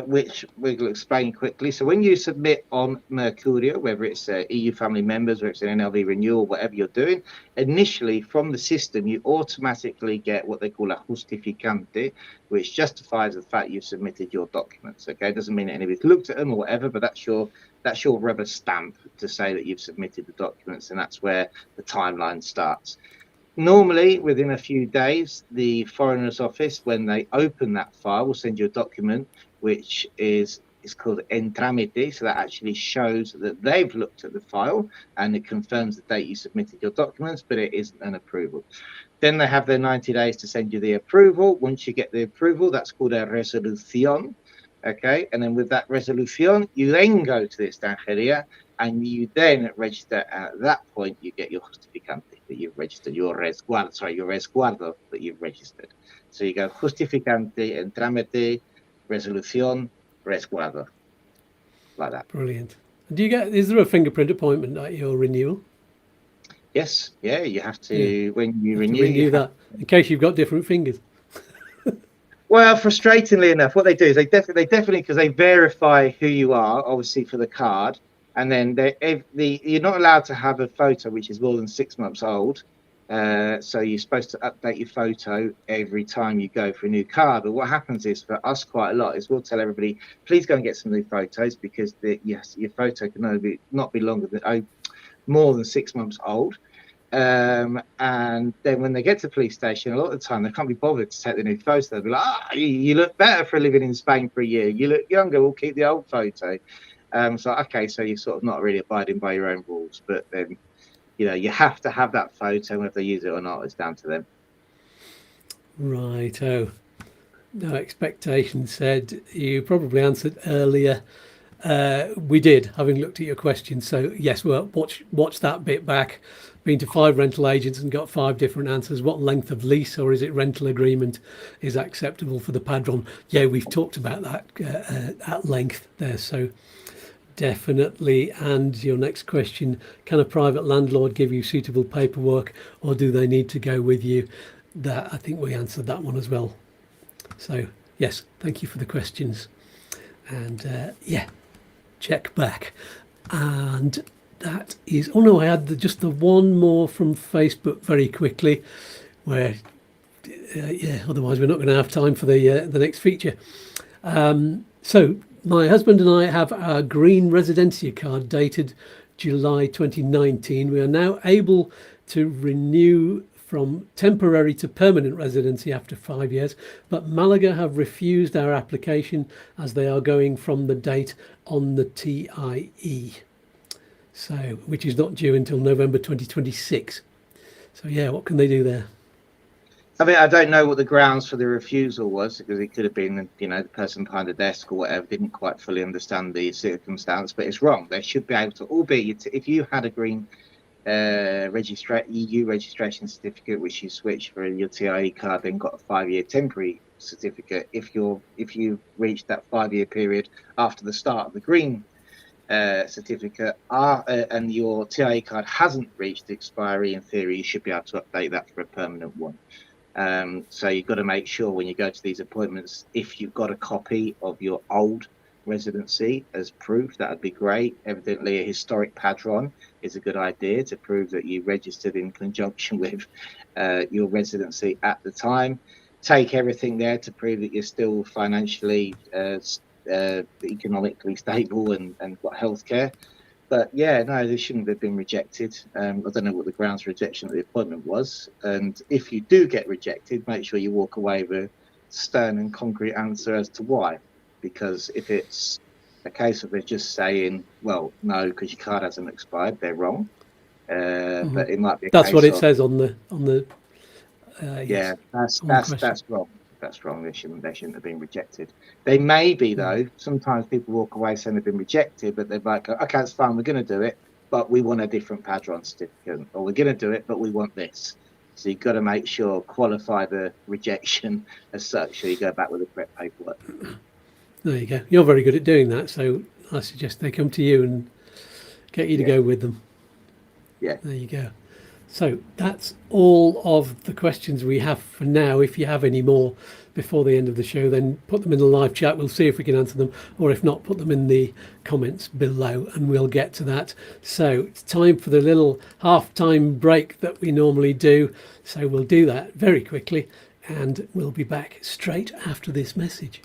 which we'll explain quickly. So when you submit on Mercurio, whether it's EU family members, whether it's an NLV renewal, whatever you're doing, initially from the system, you automatically get what they call a justificante, which justifies the fact you've submitted your documents. Okay, it doesn't mean that anybody's looked at them or whatever, but that's your rubber stamp to say that you've submitted the documents, and that's where the timeline starts. Normally, within a few days, the Foreigners Office, when they open that file, will send you a document which is called en trámite. So that actually shows that they've looked at the file and it confirms the date you submitted your documents, but it isn't an approval. Then they have their 90 days to send you the approval. Once you get the approval, that's called a resolución. Okay, and then with that resolución, you then go to the extranjería and you then register. At that point, you get your justificante that you've registered, your resguardo that you've registered. So you go justificante, en trámite, resolución, resguardo, like that. Brilliant. Is there a fingerprint appointment at your renewal? Yes, yeah, you have to, when you renew. Renew that, in case you've got different fingers. Well, frustratingly enough, what they do is they definitely, because they verify who you are, obviously for the card, And then you're not allowed to have a photo which is more than 6 months old. So you're supposed to update your photo every time you go for a new car. But what happens is, for us quite a lot, is we'll tell everybody, please go and get some new photos, because your photo can not be longer than more than 6 months old. And then when they get to the police station, a lot of the time they can't be bothered to take the new photo. They'll be like, you look better for living in Spain for a year. You look younger, we'll keep the old photo. So you're sort of not really abiding by your own rules. But then, you have to have that photo, whether they use it or not, it's down to them. Right. Oh, no expectation said you probably answered earlier. We did, having looked at your question. So yes, well, watch that bit back. Been to 5 rental agents and got 5 different answers. What length of lease, or is it rental agreement, is acceptable for the padron? Yeah, we've talked about that at length there. So definitely. And your next question, can a private landlord give you suitable paperwork, or do they need to go with you? That, I think we answered that one as well. So yes, thank you for the questions. And check back. And that is, oh no, I had just the one more from Facebook very quickly, where otherwise we're not going to have time for the next feature. So my husband and I have our green residencia card dated July 2019. We are now able to renew from temporary to permanent residency after 5 years, but Malaga have refused our application as they are going from the date on the TIE. So, which is not due until November 2026. So yeah, what can they do there? I mean, I don't know what the grounds for the refusal was, because it could have been, the person behind the desk or whatever didn't quite fully understand the circumstance, but it's wrong. They should be able to, albeit if you had a green EU registration certificate, which you switched for your TIE card, then got a 5-year temporary certificate. If you reached that 5-year period after the start of the green certificate and your TIE card hasn't reached expiry, in theory you should be able to update that for a permanent one. So you've got to make sure when you go to these appointments, if you've got a copy of your old residency as proof, that would be great. Evidently a historic padron is a good idea to prove that you registered in conjunction with your residency at the time. Take everything there to prove that you're still financially economically stable and got healthcare. But yeah, no, they shouldn't have been rejected. I don't know what the grounds for rejection of the appointment was. And if you do get rejected, make sure you walk away with a stern and concrete answer as to why. Because if it's a case of they're just saying, well, no, because your card hasn't expired, they're wrong. But it might be that's what it says on the that's wrong. That's wrong. They shouldn't have been rejected. They may be, though. Sometimes people walk away saying they've been rejected, but they're like, okay, it's fine, we're going to do it, but we want a different padron certificate, or we're going to do it, but we want this. So you've got to make sure, qualify the rejection as such, so you go back with the correct paperwork. There you go. You're very good at doing that, so I suggest they come to you and get you to go with them. Yeah. There you go. So that's all of the questions we have for now. If you have any more before the end of the show, then put them in the live chat. We'll see if we can answer them, or if not, put them in the comments below and we'll get to that. So it's time for the little half-time break that we normally do. So we'll do that very quickly and we'll be back straight after this message.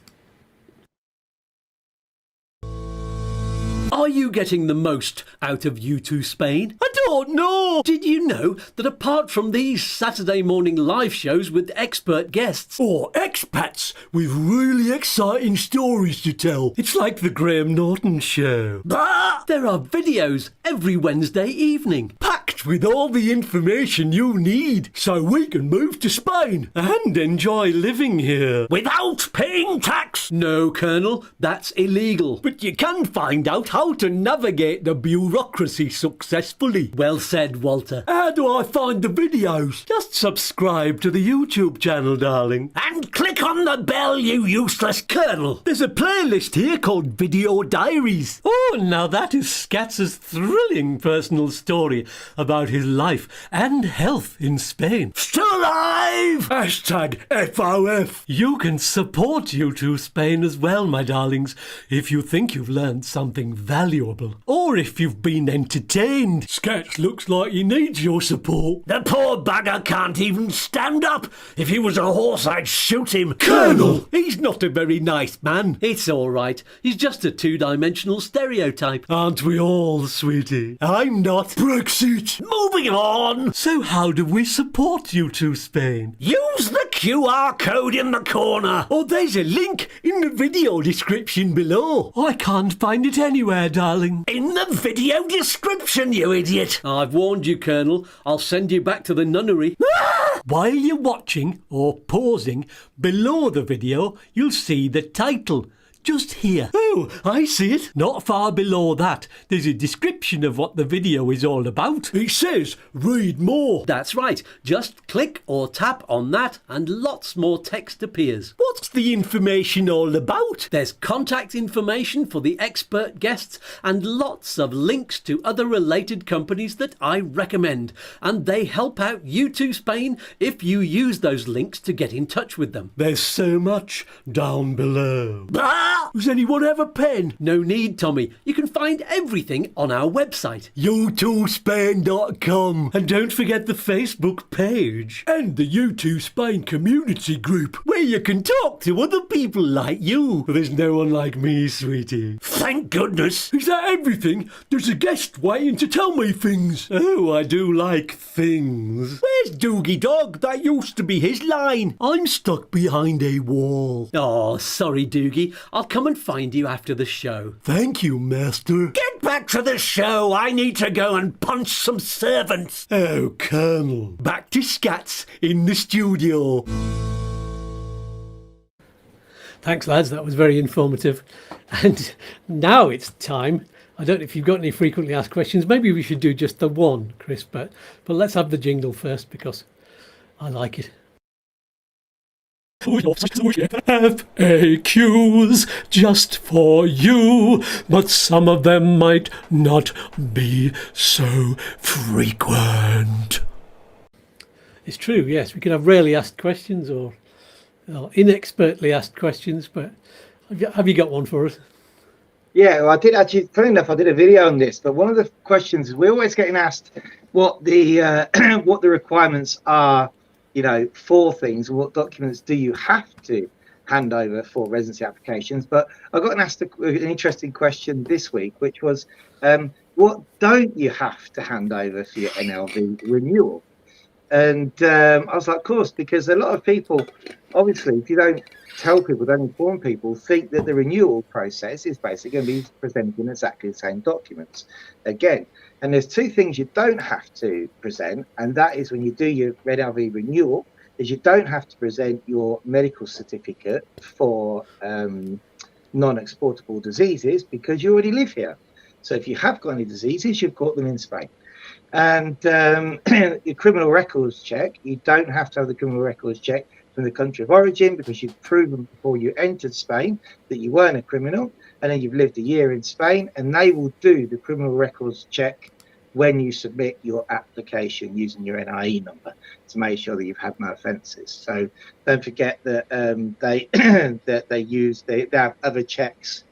Are you getting the most out of YouTooSpain? I don't know! Did you know that apart from these Saturday morning live shows with expert guests, or expats with really exciting stories to tell, it's like the Graham Norton show. Bah! There are videos every Wednesday evening, packed with all the information you need, so we can move to Spain and enjoy living here without paying tax. No, Colonel, that's illegal. But you can find out how to navigate the bureaucracy successfully Well said, Walter. How do I find the videos? Just subscribe to the YouTube channel, darling. And click on the bell, you useless colonel. There's a playlist here called Video Diaries. Oh, now that is Skatz's thrilling personal story about his life and health in Spain. Still alive! Hashtag FOF. You can support YouTooSpain as well, my darlings, if you think you've learned something valuable. Or if you've been entertained. Skatz looks like he needs your support. The poor bugger can't even stand up. If he was a horse, I'd shoot him. Colonel! He's not a very nice man. It's all right. He's just a two-dimensional stereotype. Aren't we all, sweetie? I'm not. Brexit! Moving on! So how do we support YouTooSpain? Use the QR code in the corner. Or there's a link in the video description below. I can't find it anywhere, darling. In the video description, you idiot. I've warned you, Colonel. I'll send you back to the nunnery. While you're watching or pausing, below the video, you'll see the title. Just here. Oh, I see it. Not far below that, there's a description of what the video is all about. It says, read more. That's right. Just click or tap on that and lots more text appears. What's the information all about? There's contact information for the expert guests and lots of links to other related companies that I recommend. And they help out YouTooSpain if you use those links to get in touch with them. There's so much down below. Does anyone have a pen? No need, Tommy. You can find everything on our website. YouTooSpain.com. And don't forget the Facebook page. And the YouTooSpain community group, where you can talk to other people like you. There's no one like me, sweetie. Thank goodness. Is that everything? There's a guest waiting to tell me things. Oh, I do like things. Where's Doogie Dog? That used to be his line. I'm stuck behind a wall. Oh, sorry, Doogie. I'll come and find you after the show. Thank you, Master. Get back to the show. I need to go and punch some servants. Oh, Colonel. Back to Skatz in the studio. Thanks, lads. That was very informative. And now it's time. I don't know if you've got any frequently asked questions. Maybe we should do just the one, Chris, but let's have the jingle first because I like it. FAQs just for you, but some of them might not be so frequent. It's true, yes. We could have rarely asked questions or inexpertly asked questions, but have you got one for us? Yeah, well, I did actually. Funny enough, I did a video on this, but one of the questions is we're always getting asked what the what the requirements are, you know, for things. What documents do you have to hand over for residency applications? But I got asked an interesting question this week, which was, what don't you have to hand over for your NLV renewal? And I was like, of course, because a lot of people, obviously, if you don't tell people, don't inform people, think that the renewal process is basically going to be presenting exactly the same documents again. And there's two things you don't have to present, and that is when you do your Red LV renewal, is you don't have to present your medical certificate for non-exportable diseases because you already live here. So if you have got any diseases, you've got them in Spain. And your criminal records check, you don't have to have the criminal records check from the country of origin because you've proven before you entered Spain that you weren't a criminal, and then you've lived a year in Spain, and they will do the criminal records check when you submit your application using your NIE number to make sure that you've had no offences. So don't forget that they have other checks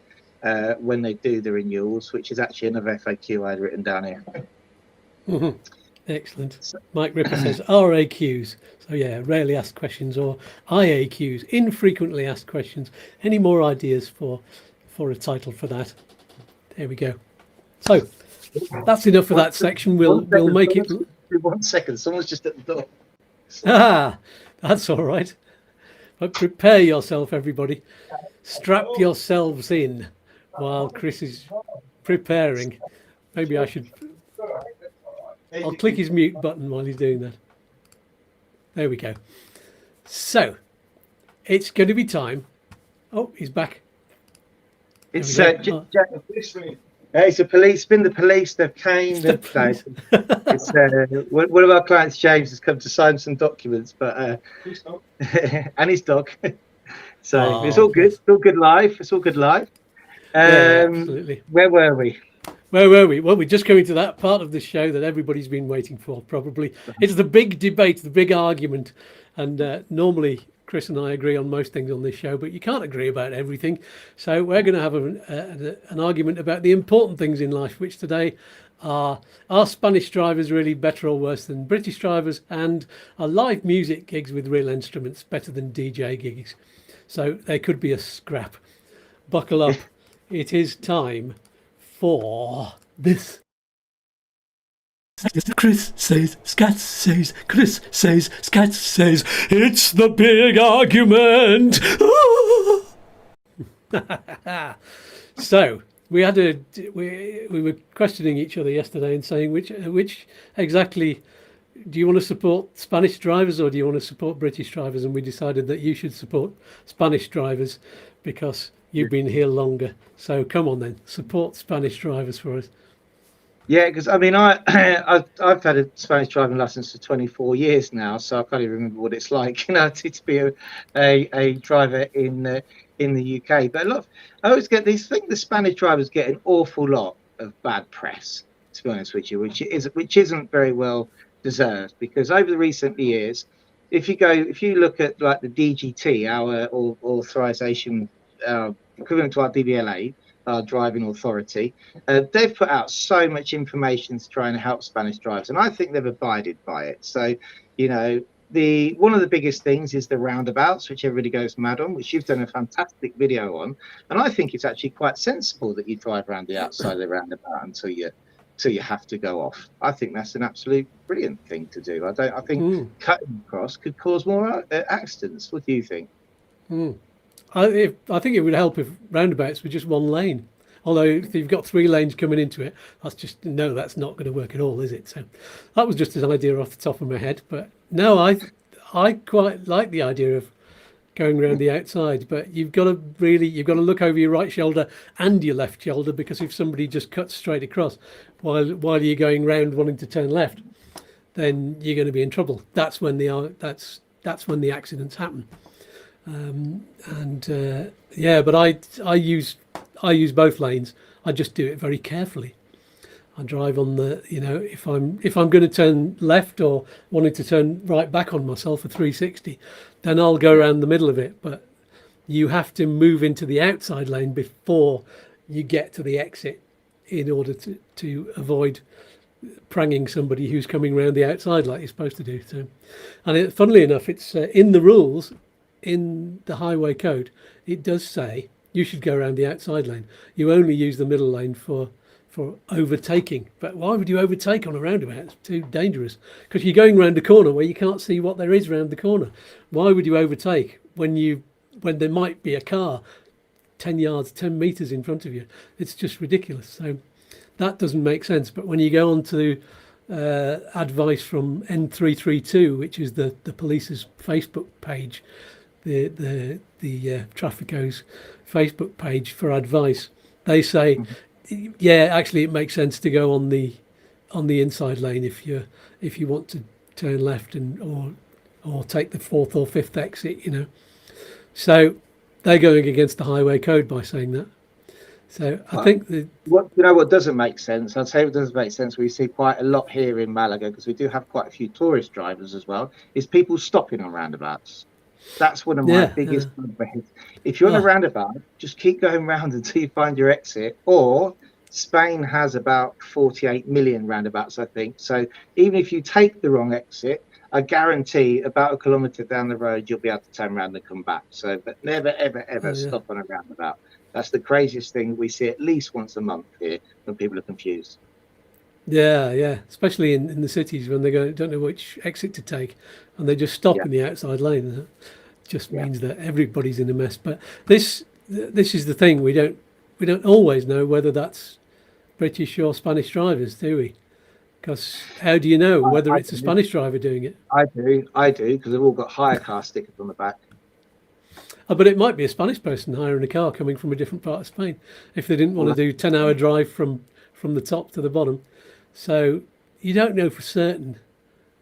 when they do the renewals, which is actually another FAQ I had written down here. Mm-hmm. Excellent. Mike Ripper says RAQs. So yeah, rarely asked questions, or IAQs, infrequently asked questions. Any more ideas for a title for that? There we go. So that's enough for that section. We'll make it. 1 second. Someone's just at the door. Ah, that's all right. But prepare yourself, everybody. Strap yourselves in while Chris is preparing. Maybe I should. I'll click his mute button while he's doing that. There we go. So it's going to be time. Oh, he's back. It's It's a police. It's been the police. They've came. The police. It's one of our clients, James, has come to sign some documents, but and his dog. So it's all good. It's all good life. It's all good life. Yeah, absolutely. Where were we? Where were we? Well, we're just coming to that part of the show that everybody's been waiting for, probably. It's the big debate, the big argument. And normally Chris and I agree on most things on this show, but you can't agree about everything. So we're going to have an argument about the important things in life, which today are Spanish drivers really better or worse than British drivers? And are live music gigs with real instruments better than DJ gigs? So there could be a scrap. Buckle up. It is time for this. Chris says, Skatz says, Chris says, Skatz says, it's the big argument. So we were questioning each other yesterday and saying which exactly do you want to support, Spanish drivers or do you want to support British drivers? And we decided that you should support Spanish drivers because you've been here longer. So come on then, support Spanish drivers for us. Yeah, because I mean, I've had a Spanish driving license for 24 years now, so I can't even remember what it's like, to be a driver in the UK. But look, I always get these things. The Spanish drivers get an awful lot of bad press, to be honest with you, which isn't very well deserved. Because over the recent years, if you look at like the DGT, our authorization equivalent to our DVLA. Driving authority, they've put out so much information to try and help Spanish drivers, and I think they've abided by it. So, one of the biggest things is the roundabouts, which everybody goes mad on, which you've done a fantastic video on, and I think it's actually quite sensible that you drive around the outside of the roundabout until you have to go off. I think that's an absolute brilliant thing to do. I think cutting across could cause more accidents. What do you think? I think it would help if roundabouts were just one lane. Although if you've got 3 lanes coming into it, that's not going to work at all, is it? So that was just an idea off the top of my head. But no, I quite like the idea of going around the outside. But you've got to look over your right shoulder and your left shoulder, because if somebody just cuts straight across while you're going round wanting to turn left, then you're going to be in trouble. That's when the accidents happen. But I use both lanes. I just do it very carefully. I drive on the, if I'm going to turn left or wanting to turn right back on myself for 360, then I'll go around the middle of it. But you have to move into the outside lane before you get to the exit in order to avoid pranging somebody who's coming around the outside like you're supposed to do. So, and funnily enough, it's in the rules. In the highway code, it does say you should go around the outside lane. You only use the middle lane for overtaking. But why would you overtake on a roundabout? It's too dangerous, because you're going around a corner where you can't see what there is around the corner. Why would you overtake when there might be a car 10 meters in front of you? It's just ridiculous. So that doesn't make sense. But when you go on to advice from N332, which is the police's Facebook page, the Traffico's Facebook page for advice, they say, yeah, actually it makes sense to go on the inside lane if you want to turn left or take the 4th or 5th exit, So they're going against the highway code by saying that. So I think what doesn't make sense, I'd say what doesn't make sense, we see quite a lot here in Malaga, because we do have quite a few tourist drivers as well, is people stopping on roundabouts. That's one of my biggest bugbears. If you're on a roundabout, just keep going round until you find your exit. Or Spain has about 48 million roundabouts, I think. So even if you take the wrong exit, I guarantee about a kilometre down the road, you'll be able to turn around and come back. So, but never, ever, ever stop on a roundabout. That's the craziest thing. We see at least once a month here when people are confused. Yeah, especially in the cities when they don't know which exit to take, and they just stop in the outside lane. It just means that everybody's in a mess. But this is the thing: we don't always know whether that's British or Spanish drivers, do we? Because how do you know whether it's a Spanish driver doing it? I do, because they've all got hire car stickers on the back. But it might be a Spanish person hiring a car coming from a different part of Spain if they didn't want to do 10-hour drive from the top to the bottom. So you don't know for certain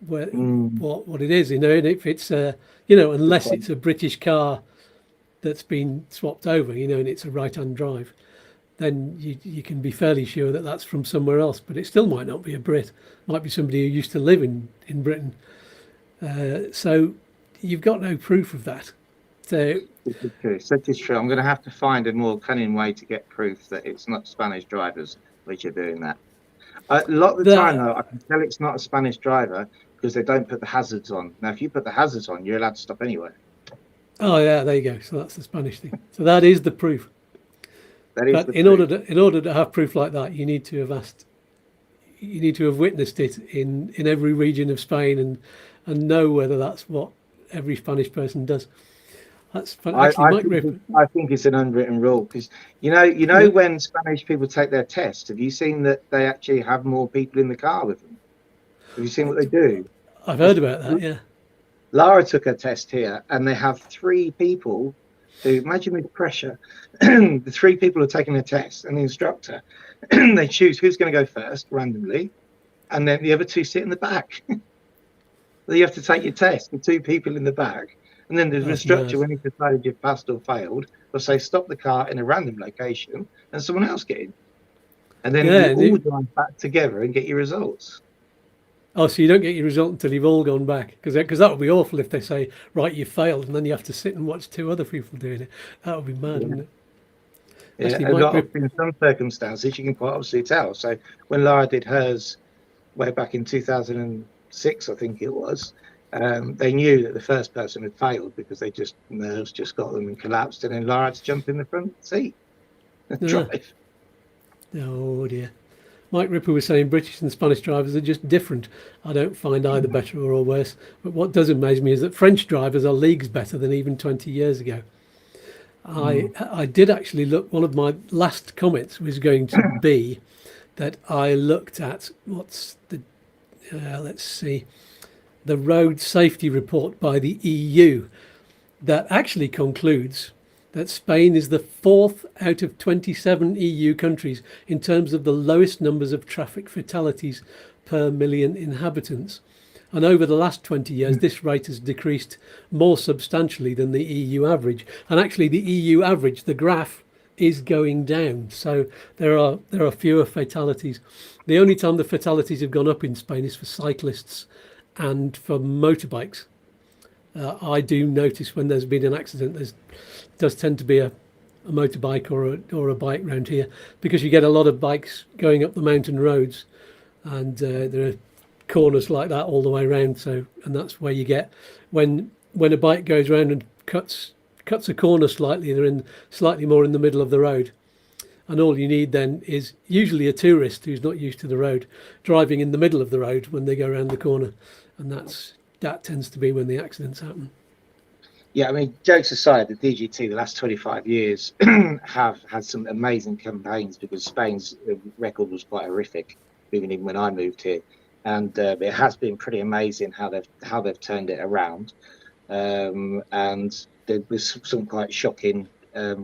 what it is, and if it's unless it's a British car that's been swapped over, and it's a right-hand drive, then you can be fairly sure that that's from somewhere else. But it still might not be a Brit. It might be somebody who used to live in Britain. So you've got no proof of that. So this is true. Such is true. I'm going to have to find a more cunning way to get proof that it's not Spanish drivers which are doing that. A lot of the time, though, I can tell it's not a Spanish driver because they don't put the hazards on. Now, if you put the hazards on, you're allowed to stop anywhere. Oh yeah, there you go. So that's the Spanish thing. So that is the proof. That is. But in order to have proof like that, you need to have witnessed it in every region of Spain and know whether that's what every Spanish person does. That's I think it's an unwritten rule because when Spanish people take their test, have you seen that they actually have more people in the car with them? Have you seen what they do? I've heard about that. Yeah. Lara took her test here, and they have 3 people. So imagine the pressure. The 3 people are taking a test, and the instructor, they choose who's going to go first randomly, and then the other 2 sit in the back. So you have to take your test with 2 people in the back. And then the instructor, when he's decided you've passed or failed, will say, stop the car in a random location and someone else get in. And then you all drive back together and get your results. Oh, so you don't get your result until you've all gone back? Because that would be awful if they say, right, you failed, and then you have to sit and watch 2 other people doing it. That would be mad, wouldn't it? Yeah, in some circumstances, you can quite obviously tell. So when Lara did hers way back in 2006, I think it was, they knew that the first person had failed because nerves just got them and collapsed, and then Lara had to jump in the front seat and drive. Oh dear. Mike Ripper was saying British and Spanish drivers are just different. I don't find either better or worse. But what does amaze me is that French drivers are leagues better than even 20 years ago. I did actually look, one of my last comments was going to be that I looked at let's see, the road safety report by the EU that actually concludes that Spain is the 4th out of 27 EU countries in terms of the lowest numbers of traffic fatalities per million inhabitants. And over the last 20 years, this rate has decreased more substantially than the EU average. And actually the EU average, the graph, is going down. So there are fewer fatalities. The only time the fatalities have gone up in Spain is for cyclists and for motorbikes. I do notice when there's been an accident, there does tend to be a motorbike or a bike round here, because you get a lot of bikes going up the mountain roads, and there are corners like that all the way around. So, and that's where you get when a bike goes round and cuts a corner slightly, they're in slightly more in the middle of the road. And all you need then is usually a tourist who's not used to the road driving in the middle of the road when they go around the corner, and that tends to be when the accidents happen. Yeah, I mean, jokes aside, the DGT the last 25 years have had some amazing campaigns, because Spain's record was quite horrific even when I moved here, and it has been pretty amazing how they've turned it around, and there was some quite shocking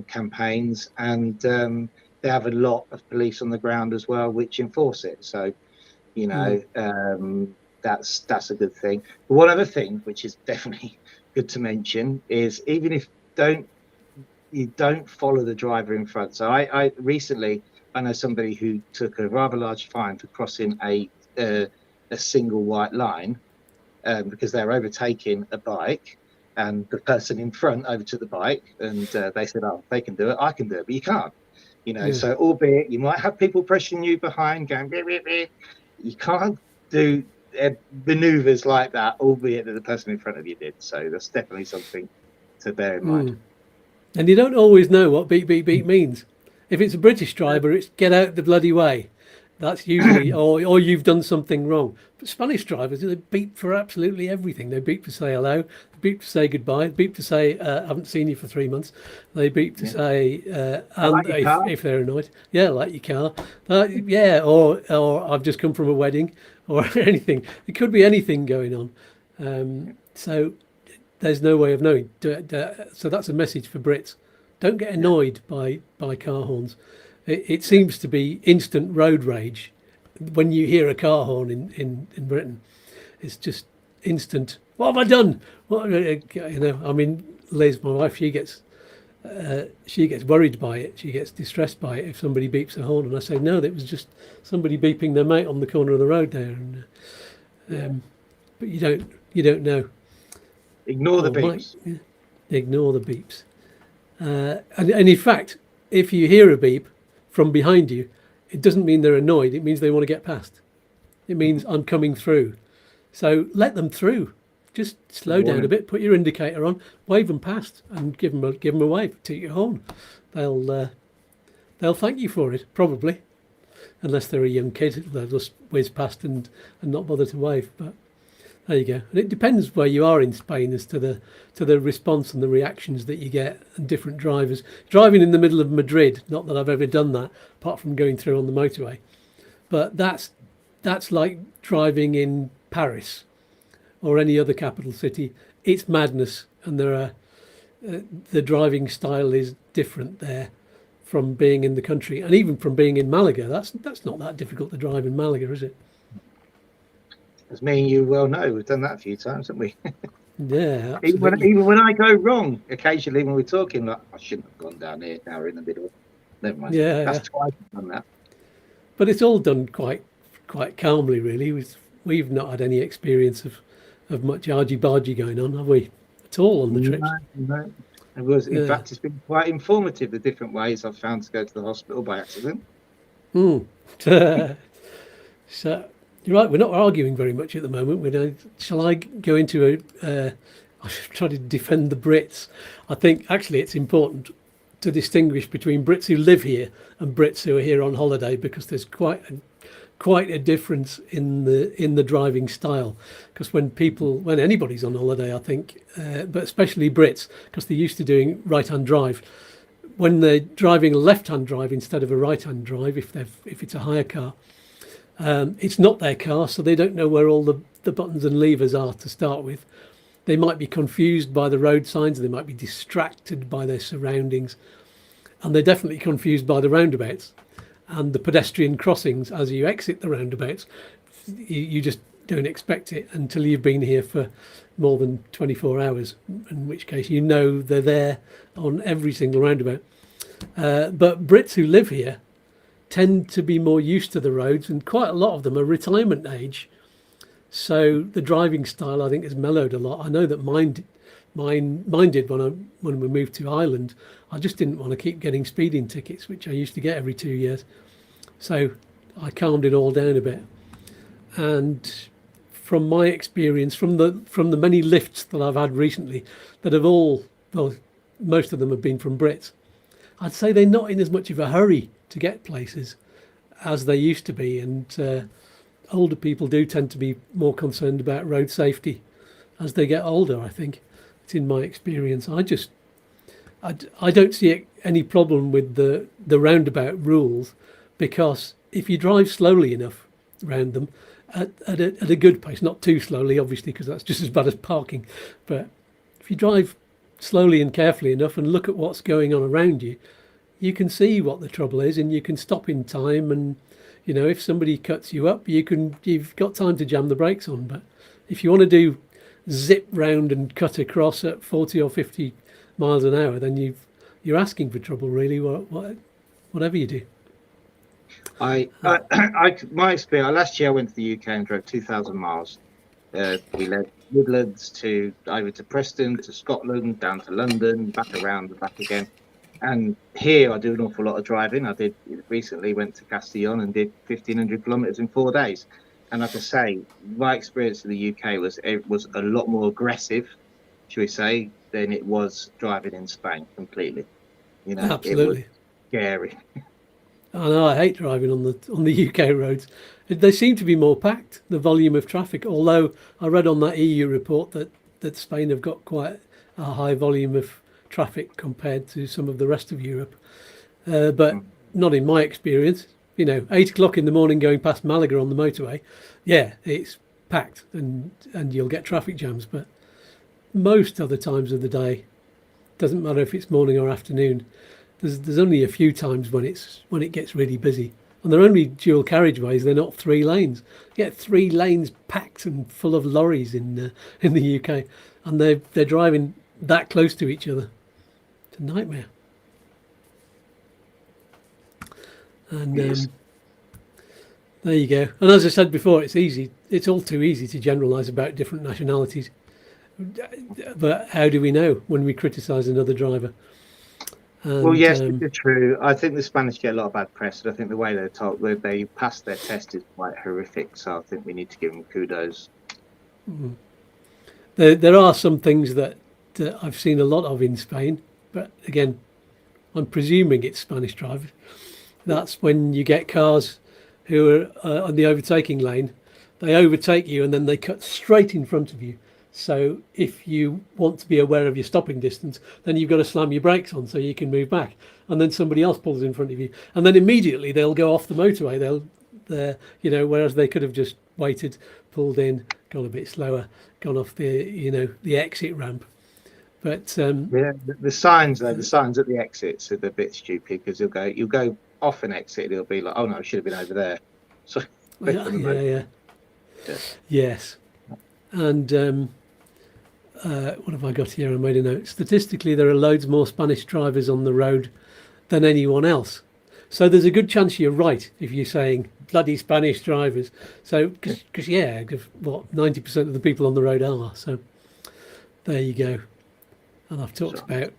campaigns, and they have a lot of police on the ground as well which enforce it. So that's a good thing. But one other thing which is definitely good to mention is, even if you don't follow the driver in front. So I recently, I know somebody who took a rather large fine for crossing a single white line because they were overtaking a bike, and the person in front overtook the bike, and they said, oh, they can do it, I can do it, but you can't. So albeit you might have people pressing you behind going, beep, beep, beep, you can't do maneuvers like that, albeit that the person in front of you did. So that's definitely something to bear in mind. And you don't always know what beep beep beep means. If it's a British driver, it's get out the bloody way. That's usually or you've done something wrong. But Spanish drivers, they beep for absolutely everything. They beep to say hello, they beep to say goodbye, they beep to say I haven't seen you for 3 months. They beep to say and if they're annoyed, like your car, or I've just come from a wedding, or anything. It could be anything going on. So there's no way of knowing. So that's a message for Brits. Don't get annoyed by car horns. It seems to be instant road rage when you hear a car horn in Britain. It's just instant. What have I done? What, I mean, Liz, my wife, she gets worried by it. She gets distressed by it if somebody beeps a horn, and I say no, that was just somebody beeping their mate on the corner of the road there. And but you don't know. Ignore the beeps. Ignore the beeps. And in fact, if you hear a beep from behind you, it doesn't mean they're annoyed. It means they want to get past. It means I'm coming through. So let them through. Just slow down a bit, put your indicator on, wave them past, and give them a wave, toot your horn. They'll thank you for it, probably, unless they're a young kid. They'll just whiz past and not bother to wave. But there you go. And it depends where you are in Spain as to the response and the reactions that you get, and different drivers. Driving in the middle of Madrid, not that I've ever done that, apart from going through on the motorway, but that's like driving in Paris or any other capital city. It's madness, and there are the driving style is different there from being in the country, and even from being in Malaga. That's not that difficult to drive in Malaga, is it? As me and you well know, we've done that a few times, haven't we? Yeah, absolutely. even when I go wrong, occasionally when we're talking, like, I shouldn't have gone down here. Now we're in the middle. Never mind. Yeah, that's twice I've done that. But it's all done quite calmly, really. We've not had any experience of much argy-bargy going on, have we? At all on the trip? No. It was, in fact, it's been quite informative, the different ways I've found to go to the hospital by accident. So you're right, we're not arguing very much at the moment. Shall I go into I try to defend the Brits. I think actually it's important to distinguish between Brits who live here and Brits who are here on holiday, because there's quite a difference in the driving style. Because when anybody's on holiday, I think, but especially Brits, because they're used to doing right-hand drive, when they're driving a left-hand drive instead of a right-hand drive, if it's a hire car, it's not their car, so they don't know where all the buttons and levers are to start with. They might be confused by the road signs, they might be distracted by their surroundings, and they're definitely confused by the roundabouts and the pedestrian crossings as you exit the roundabouts. You just don't expect it until you've been here for more than 24 hours, in which case you know they're there on every single roundabout. But Brits who live here tend to be more used to the roads, and quite a lot of them are retirement age. So the driving style, I think, has mellowed a lot. I know that mine did when we moved to Ireland. I just didn't want to keep getting speeding tickets, which I used to get every 2 years. So I calmed it all down a bit. And from my experience, from the many lifts that I've had recently, that have most of them have been from Brits, I'd say they're not in as much of a hurry to get places as they used to be. And older people do tend to be more concerned about road safety as they get older, I think. It's in my experience. I don't see any problem with the roundabout rules, because if you drive slowly enough around them at a good pace, not too slowly, obviously, because that's just as bad as parking, but if you drive slowly and carefully enough and look at what's going on around you, you can see what the trouble is, and you can stop in time. And if somebody cuts you up, you've got time to jam the brakes on. But if you want to do zip round and cut across at 40 or 50 miles an hour, then you're asking for trouble, really. Whatever you do. My experience last year, I went to the UK and drove 2,000 miles. We led Midlands over to Preston, to Scotland, down to London, back around and back again. And here I do an awful lot of driving. I recently went to Castellón and did 1,500 kilometres in 4 days. And like I say, my experience in the UK was a lot more aggressive, should we say, than it was driving in Spain completely. Absolutely. It was scary. I know, I hate driving on the UK roads. They seem to be more packed, the volume of traffic, although I read on that EU report that Spain have got quite a high volume of traffic compared to some of the rest of Europe. But not in my experience. 8 o'clock in the morning going past Malaga on the motorway, yeah, it's packed and you'll get traffic jams. But most other times of the day. Doesn't matter if it's morning or afternoon. There's only a few times when it gets really busy, and they're only dual carriageways. They're not 3 lanes. You get 3 lanes packed and full of lorries in the UK, and they're driving that close to each other. It's a nightmare. And there you go. And as I said before, it's easy. It's all too easy to generalise about different nationalities. But how do we know when we criticise another driver? And, well, yes, it's true. I think the Spanish get a lot of bad press, and I think the way they're told, where they pass their test, is quite horrific. So I think we need to give them kudos. There are some things that I've seen a lot of in Spain, but again, I'm presuming it's Spanish drivers. That's when you get cars who are on the overtaking lane. They overtake you and then they cut straight in front of you. So if you want to be aware of your stopping distance, then you've got to slam your brakes on so you can move back. And then somebody else pulls in front of you, and then immediately they'll go off the motorway. Whereas they could have just waited, pulled in, gone a bit slower, gone off the exit ramp. But the signs though, the signs at the exits are a bit stupid, because you'll go off an exit, and it'll be like, oh no, I should have been over there. So yeah. Yes. And what have I got here? I made a note. Statistically, there are loads more Spanish drivers on the road than anyone else. So there's a good chance you're right if you're saying bloody Spanish drivers. So, because 90% of the people on the road are. So there you go. And I've talked about.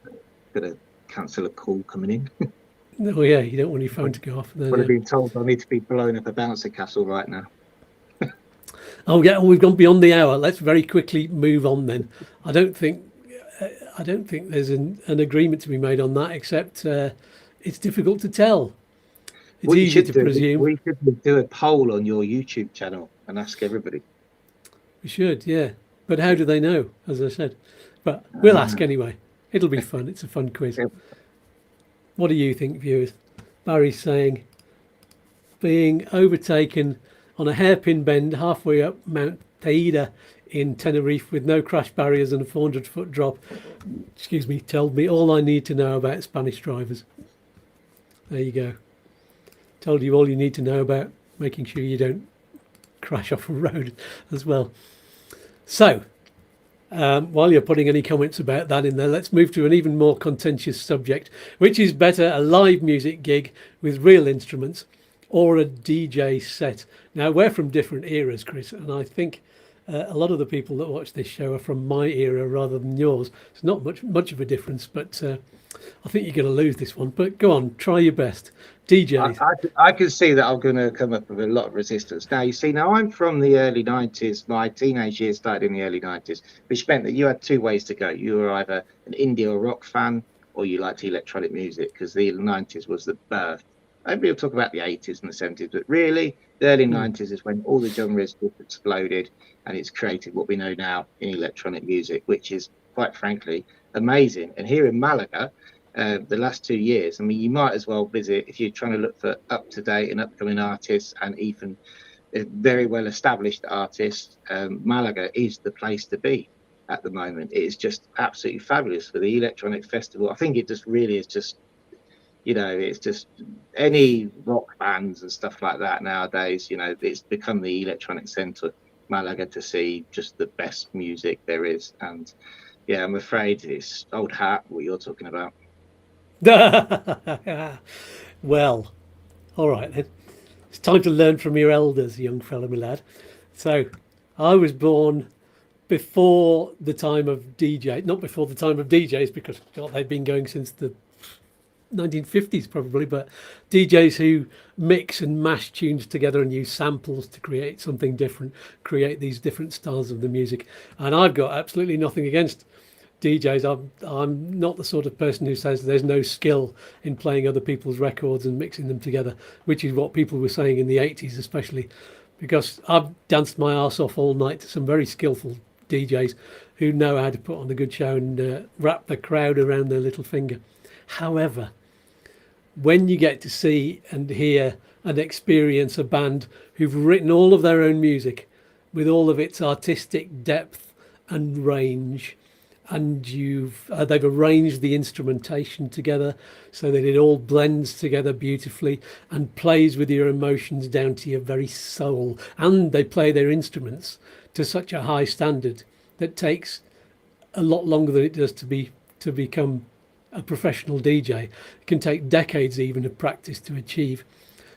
Gonna cancel a call coming in. Oh yeah, you don't want your phone to go off. I've been told I need to be blowing up a bouncer castle right now. Oh yeah, we've gone beyond the hour. Let's very quickly move on then. I don't think there's an agreement to be made on that, except it's difficult to tell. It's easy to presume. We should do a poll on your YouTube channel and ask everybody. We should, yeah. But how do they know, as I said? But we'll ask anyway. It'll be fun. It's a fun quiz. Yeah. What do you think, viewers? Barry's saying, being overtaken on a hairpin bend halfway up Mount Teide in Tenerife with no crash barriers and a 400-foot drop, told me all I need to know about Spanish drivers. There you go. Told you all you need to know about making sure you don't crash off a road as well. So, while you're putting any comments about that in there, let's move to an even more contentious subject. Which is better, a live music gig with real instruments or a DJ set? Now, we're from different eras, Chris, and I think a lot of the people that watch this show are from my era rather than yours. It's not much of a difference, but I think you're going to lose this one. But go on, try your best. DJs. I can see that I'm going to come up with a lot of resistance. Now, you see, I'm from the early 90s. My teenage years started in the early 90s, which meant that you had two ways to go. You were either an indie or rock fan, or you liked electronic music, because the 90s was the birth. Everybody will talk about the 80s and the 70s, but really, the early 90s is when all the genres exploded, and it's created what we know now in electronic music, which is, quite frankly, amazing. And here in Malaga, the last 2 years, I mean, you might as well visit, if you're trying to look for up-to-date and upcoming artists, and even very well-established artists, Malaga is the place to be at the moment. It is just absolutely fabulous for the electronic festival. I think it just really is just, it's just any rock bands and stuff like that nowadays, it's become the electronic centre, Malaga, to see just the best music there is. And yeah, I'm afraid it's old hat what you're talking about. Well, all right then. It's time to learn from your elders, young fella, my lad. So, I was born before the time of not before the time of DJs, because they've been going since the 1950s probably, but DJs who mix and mash tunes together and use samples to create something different, create these different styles of the music. And I've got absolutely nothing against DJs. I'm not the sort of person who says there's no skill in playing other people's records and mixing them together, which is what people were saying in the 80s especially, because I've danced my arse off all night to some very skillful DJs who know how to put on a good show and wrap the crowd around their little finger. However, when you get to see and hear and experience a band who've written all of their own music with all of its artistic depth and range and they've arranged the instrumentation together so that it all blends together beautifully and plays with your emotions down to your very soul. And they play their instruments to such a high standard that takes a lot longer than it does to become a professional DJ. It can take decades even of practice to achieve,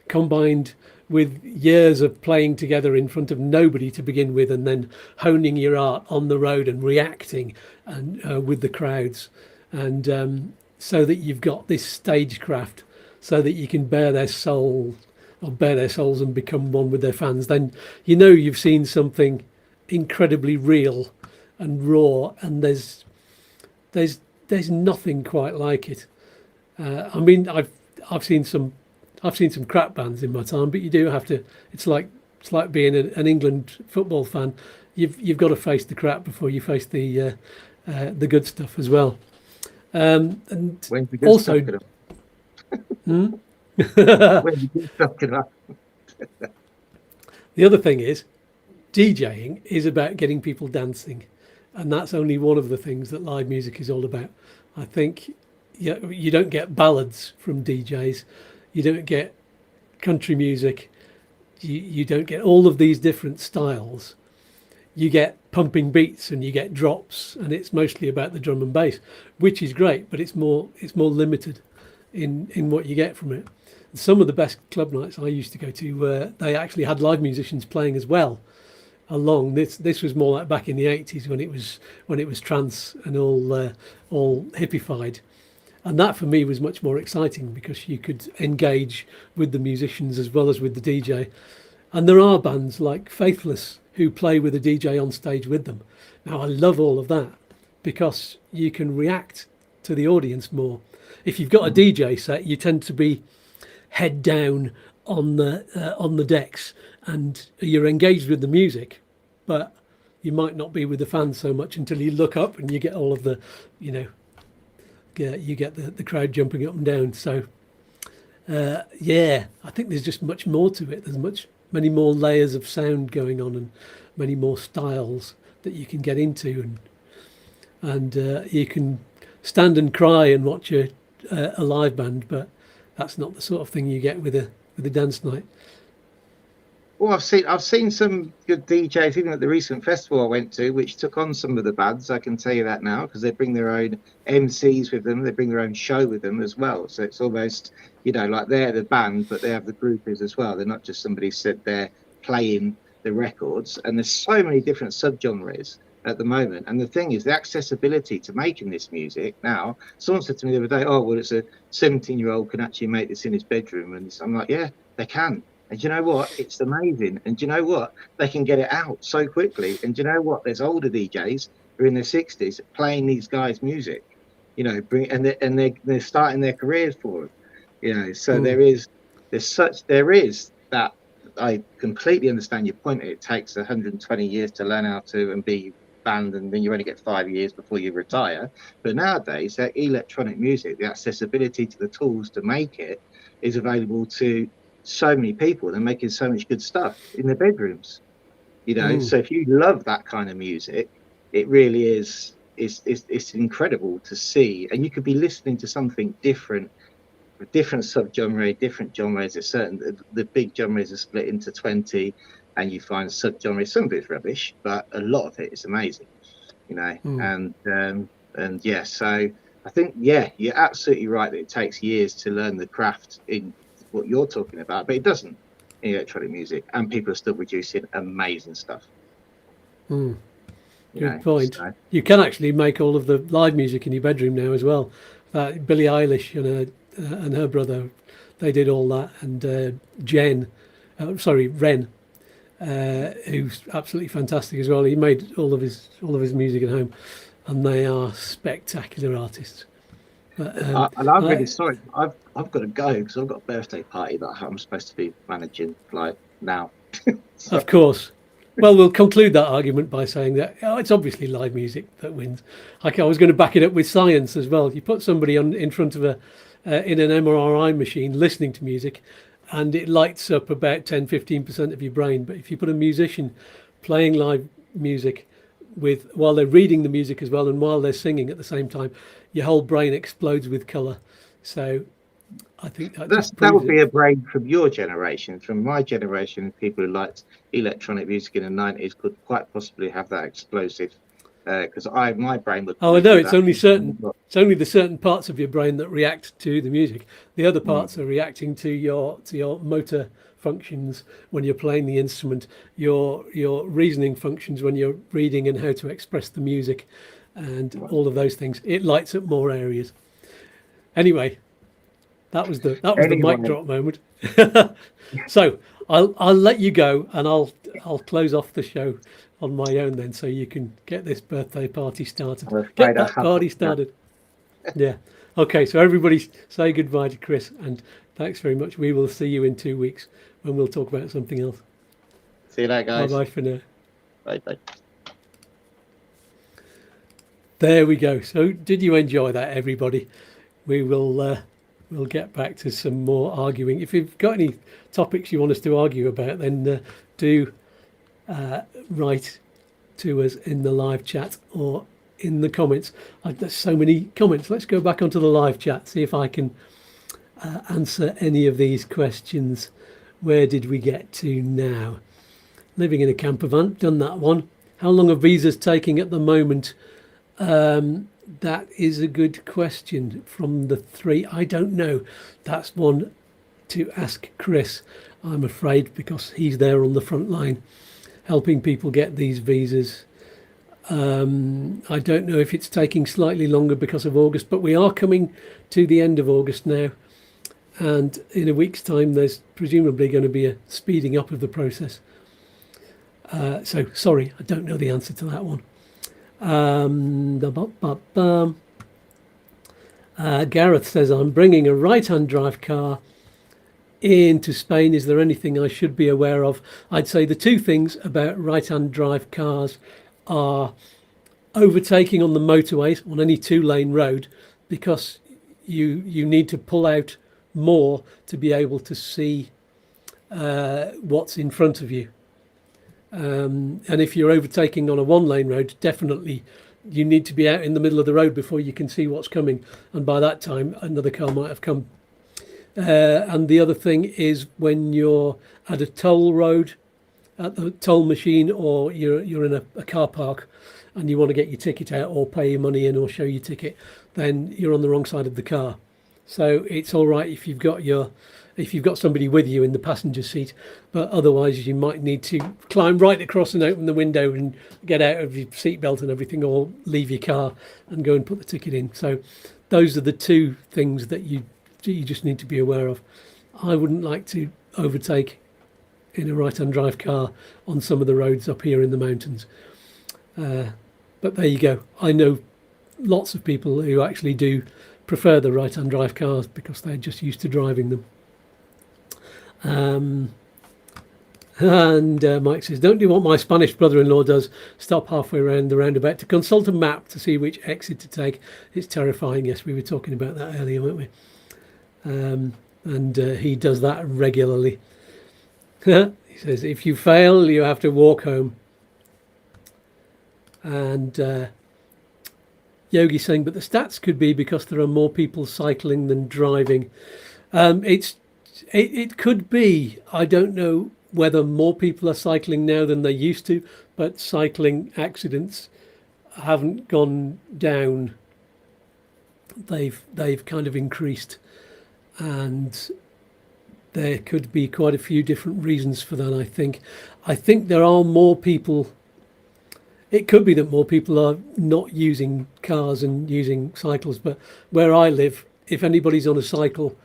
combined with years of playing together in front of nobody to begin with, and then honing your art on the road and reacting and with the crowds, and so that you've got this stagecraft so that you can bare their souls and become one with their fans. Then you've seen something incredibly real and raw, and there's nothing quite like it. I mean, I've seen some crap bands in my time, but you do have to. It's like being an England football fan. You've got to face the crap before you face the good stuff as well. And When's the good also, stuff hmm? When's the good stuff gonna happen? The other thing is, DJing is about getting people dancing, and that's only one of the things that live music is all about. I think you don't get ballads from DJs, you don't get country music, you don't get all of these different styles. You get pumping beats and you get drops, and it's mostly about the drum and bass, which is great, but it's more limited in what you get from it. Some of the best club nights I used to go to, they actually had live musicians playing as well along. This was more like back in the 80s when it was trance and all hippified, and that for me was much more exciting because you could engage with the musicians as well as with the DJ. And there are bands like Faithless who play with a DJ on stage with them. Now I love all of that because you can react to the audience more. If you've got a DJ set, you tend to be head down on the decks, and you're engaged with the music, but you might not be with the fans so much until you look up and you get all of the, you get the crowd jumping up and down. So I think there's just much more to it. There's many more layers of sound going on and many more styles that you can get into, and you can stand and cry and watch a live band, but that's not the sort of thing you get with a dance night. Well, I've seen some good DJs even at the recent festival I went to, which took on some of the bands. I can tell you that now because they bring their own MCs with them. They bring their own show with them as well. So it's almost, like they're the band, but they have the groupies as well. They're not just somebody said they're playing the records. And there's so many different subgenres at the moment. And the thing is, the accessibility to making this music now. Someone said to me the other day, "Oh, well, it's a 17-year-old can actually make this in his bedroom," and I'm like, "Yeah, they can." And do you know what? It's amazing. And do you know what? They can get it out so quickly. And do you know what? There's older DJs who are in their 60s playing these guys' music, and they're starting their careers for them, So there is that. I completely understand your point. It takes 120 years to learn how to and be banned, and then you only get 5 years before you retire. But nowadays, that electronic music, the accessibility to the tools to make it is available to so many people. They're making so much good stuff in their bedrooms, So if you love that kind of music, it really is it's incredible to see. And you could be listening to something different subgenre, different genres. It's certain the big genres are split into 20, and you find subgenres. Some of it's rubbish, but a lot of it is amazing, and so I think you're absolutely right that it takes years to learn the craft in what you're talking about, but it doesn't in electronic music, and people are still producing amazing stuff. Good point. So, you can actually make all of the live music in your bedroom now as well. Billie Eilish and her brother, they did all that, and Ren, who's absolutely fantastic as well. He made all of his music at home, and they are spectacular artists. But, and I'm really sorry. I've got to go because I've got a birthday party that I'm supposed to be managing now. So. Of course. Well, we'll conclude that argument by saying that it's obviously live music that wins. I was going to back it up with science as well. You put somebody in front of in an MRI machine listening to music, and it lights up about 10-15% of your brain. But if you put a musician playing live music while they're reading the music as well, and while they're singing at the same time, your whole brain explodes with colour. So I think that just That proves would be it. a brain from your generation. From my generation, people who liked electronic music in the 90s could quite possibly have that explosive. Because my brain would Oh, I probably know do it's that. only the certain parts of your brain that react to the music. The other Mm. parts are reacting to your motor functions when you're playing the instrument, your reasoning functions when you're reading and how to express the music, and all of those things. It lights up more areas. Anyway, that was the mic Anyway, drop moment. So I'll let you go, and I'll close off the show on my own then, so you can get this birthday party started. I'm Get afraid I that have party to go. started. Yeah. Okay. So everybody say goodbye to Chris, and thanks very much. We will see you in 2 weeks when we'll talk about something else. See you later, Bye guys. bye for now. Bye bye. There we go. So did you enjoy that, everybody? We will we'll get back to some more arguing. If you've got any topics you want us to argue about, then do write to us in the live chat or in the comments. There's so many comments. Let's go back onto the live chat, see if I can answer any of these questions. Where did we get to now? Living in a camper van, done that one. How long are visas taking at the moment? That is a good question from the three. I don't know. That's one to ask Chris, I'm afraid, because he's there on the front line helping people get these visas. I don't know if it's taking slightly longer because of August, but we are coming to the end of August now. And in a week's time, there's presumably going to be a speeding up of the process. So, sorry, I don't know the answer to that one. Gareth says, I'm bringing a right-hand drive car into Spain. Is there anything I should be aware of? I'd say the two things about right-hand drive cars are overtaking on the motorways on any two-lane road, because you need to pull out more to be able to see what's in front of you. And if you're overtaking on a one-lane road, definitely you need to be out in the middle of the road before you can see what's coming. And by that time, another car might have come. And the other thing is when you're at a toll road, at the toll machine, or you're in a car park and you want to get your ticket out or pay your money in or show your ticket, then you're on the wrong side of the car. So it's all right if you've got somebody with you in the passenger seat, but otherwise you might need to climb right across and open the window and get out of your seatbelt and everything, or leave your car and go and put the ticket in. So those are the two things that you just need to be aware of. I wouldn't like to overtake in a right-hand drive car on some of the roads up here in the mountains. But there you go. I know lots of people who actually do prefer the right-hand drive cars because they're just used to driving them. And Mike says, don't do what my Spanish brother-in-law does, stop halfway around the roundabout to consult a map to see which exit to take. It's terrifying. Yes, we were talking about that earlier, weren't we? And he does that regularly. He says, if you fail, you have to walk home. And Yogi's saying, but the stats could be because there are more people cycling than driving. It could be. I don't know whether more people are cycling now than they used to, but cycling accidents haven't gone down. They've kind of increased, and there could be quite a few different reasons for that. I think there are more people. It could be that more people are not using cars and using cycles, but where I live, if anybody's on a cycle,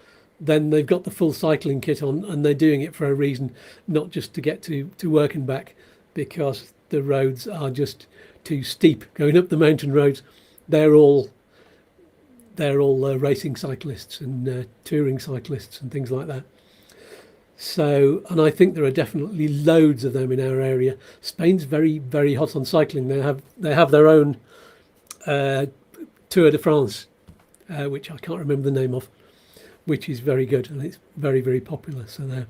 then they've got the full cycling kit on, and they're doing it for a reason, not just to get to work and back, because the roads are just too steep going up the mountain roads. They're all racing cyclists and touring cyclists and things like that. So, and I think there are definitely loads of them in our area. Spain's very, very hot on cycling. They have their own Tour de France, which I can't remember the name of, which is very good, and it's very, very popular. So they're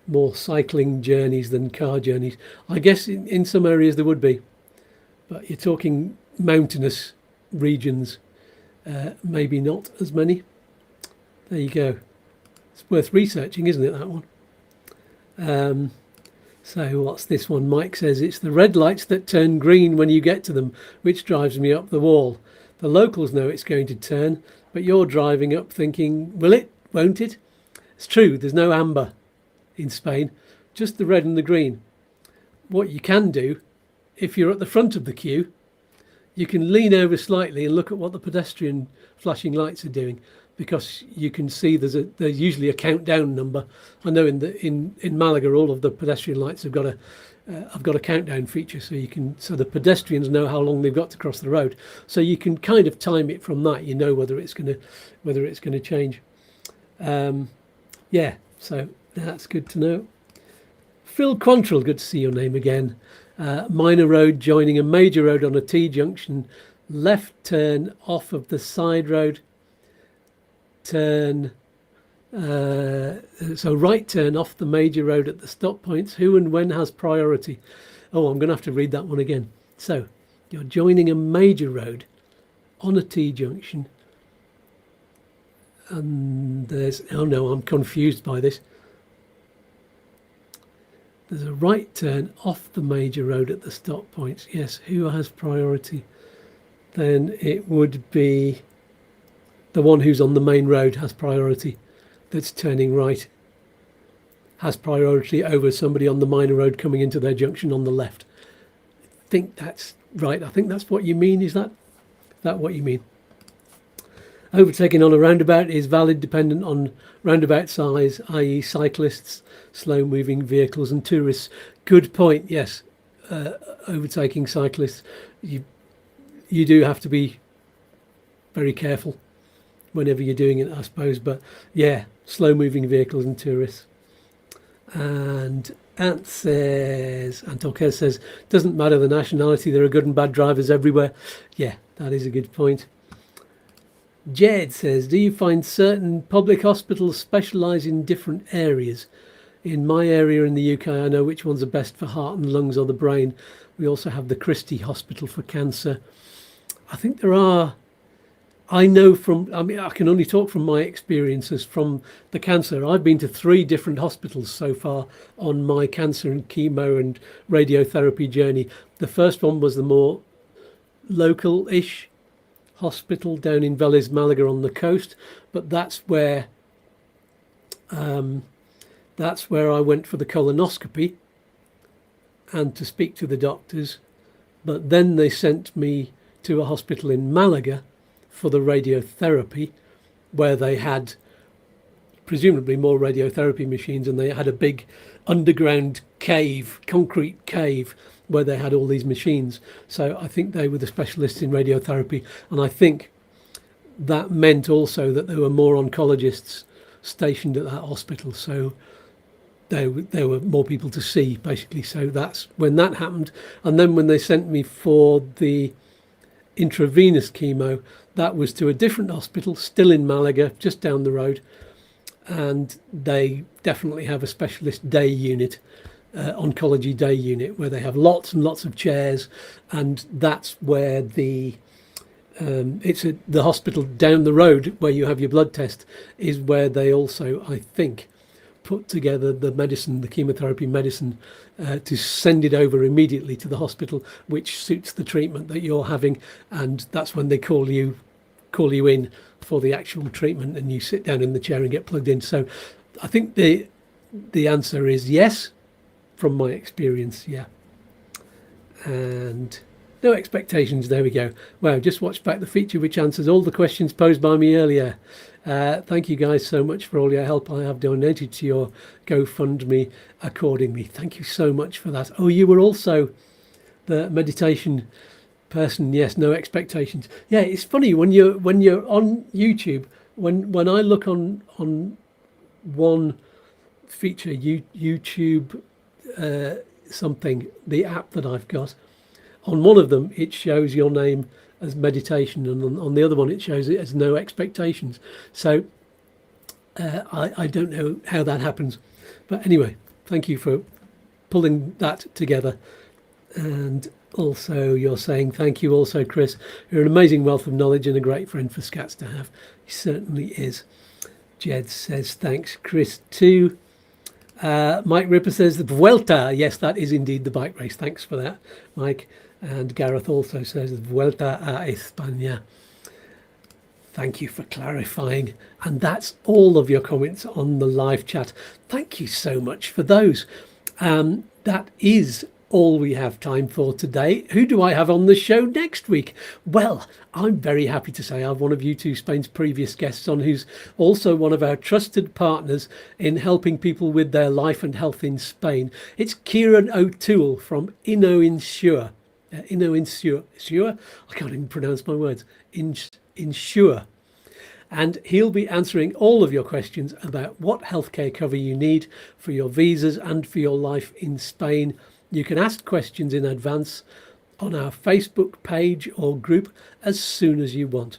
more cycling journeys than car journeys. I guess in some areas there would be, but you're talking mountainous regions, maybe not as many. There you go. It's worth researching, isn't it, that one? So what's this one? Mike says it's the red lights that turn green when you get to them, which drives me up the wall. The locals know it's going to turn, but you're driving up thinking, will it? Won't it? It's true, there's no amber in Spain, just the red and the green. What you can do, if you're at the front of the queue, you can lean over slightly and look at what the pedestrian flashing lights are doing, because you can see there's usually a countdown number. I know in Malaga all of the pedestrian lights have got a countdown feature, so the pedestrians know how long they've got to cross the road. So you can kind of time it from that. You know whether it's going to change. Yeah, so that's good to know. Phil Quantrill, good to see your name again. Minor road joining a major road on a T-junction. Left turn off of the side road. So right turn off the major road at the stop points. Who and when has priority? Oh, I'm going to have to read that one again. So you're joining a major road on a T-junction. And oh no, I'm confused by this. There's a right turn off the major road at the stop points. Yes, who has priority? Then it would be the one who's on the main road has priority. That's turning right has priority over somebody on the minor road coming into their junction on the left. I think that's right. I think that's what you mean. Is that what you mean? Overtaking on a roundabout is valid dependent on roundabout size, i.e. cyclists, slow-moving vehicles and tourists. Good point, yes. Overtaking cyclists, you do have to be very careful whenever you're doing it, I suppose. But yeah, slow-moving vehicles and tourists. And Torquez says, doesn't matter the nationality, there are good and bad drivers everywhere. Yeah, that is a good point. Jed says, do you find certain public hospitals specialise in different areas? In my area in the UK, I know which ones are best for heart and lungs or the brain. We also have the Christie Hospital for cancer. I think there are. I can only talk from my experiences from the cancer. I've been to 3 different hospitals so far on my cancer and chemo and radiotherapy journey. The first one was the more local-ish hospital down in Vélez, Malaga on the coast, but that's where I went for the colonoscopy and to speak to the doctors. But then they sent me to a hospital in Malaga for the radiotherapy, where they had presumably more radiotherapy machines, and they had a big underground cave, concrete cave, where they had all these machines. So I think they were the specialists in radiotherapy, and I think that meant also that there were more oncologists stationed at that hospital, so there were more people to see, basically. So that's when that happened. And then when they sent me for the intravenous chemo, that was to a different hospital, still in Malaga, just down the road, and they definitely have a specialist day unit, oncology day unit, where they have lots and lots of chairs, and that's where the hospital down the road where you have your blood test is where they also, I think, put together the medicine, the chemotherapy medicine, to send it over immediately to the hospital, which suits the treatment that you're having, and that's when they call you in for the actual treatment, and you sit down in the chair and get plugged in. So I think the answer is yes, from my experience, yeah. And no expectations, there we go. Wow, just watched back the feature which answers all the questions posed by me earlier. Thank you guys so much for all your help. I have donated to your GoFundMe accordingly. Thank you so much for that. Oh, you were also the meditation person. Yes, no expectations. Yeah, it's funny when you're on YouTube, when I look on one feature, YouTube something, the app that I've got, on one of them it shows your name as meditation, and on the other one it shows it as no expectations. So I don't know how that happens, but anyway, thank you for pulling that together. And Also, you're saying thank you also, Chris. You're an amazing wealth of knowledge and a great friend for Skatz to have. He certainly is. Jed says thanks, Chris, too. Mike Ripper says the Vuelta. Yes, that is indeed the bike race. Thanks for that, Mike. And Gareth also says Vuelta a España. Thank you for clarifying. And that's all of your comments on the live chat. Thank you so much for those. That is all we have time for today. Who do I have on the show next week? Well, I'm very happy to say I have one of YouTooSpain's previous guests on, who's also one of our trusted partners in helping people with their life and health in Spain. It's Ciaran O'Toole from Innosure. Innosure? I can't even pronounce my words. Innosure. And he'll be answering all of your questions about what healthcare cover you need for your visas and for your life in Spain. You can ask questions in advance on our Facebook page or group as soon as you want.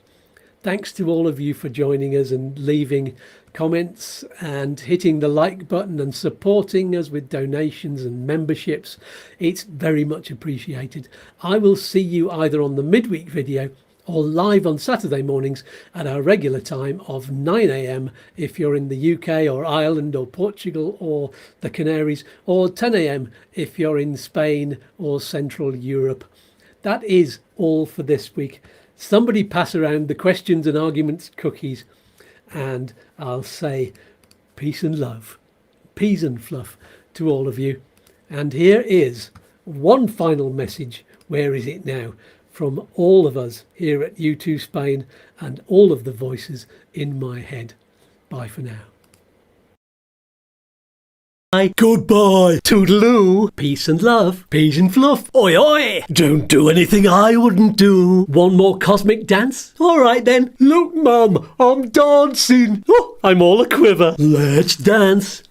Thanks to all of you for joining us and leaving comments and hitting the like button and supporting us with donations and memberships. It's very much appreciated. I will see you either on the midweek video or live on Saturday mornings at our regular time of 9 a.m. if you're in the UK or Ireland or Portugal or the Canaries, or 10 a.m. if you're in Spain or Central Europe. That is all for this week. Somebody pass around the questions and arguments cookies, and I'll say peace and love, peas and fluff to all of you. And here is one final message. Where is it now? From all of us here at YouTooSpain and all of the voices in my head. Bye for now. Goodbye, toodaloo, Peace and love. peas and fluff, oi oi, don't do anything I wouldn't do. One more cosmic dance? All right then, look mum, I'm dancing, oh, I'm all a quiver. Let's dance.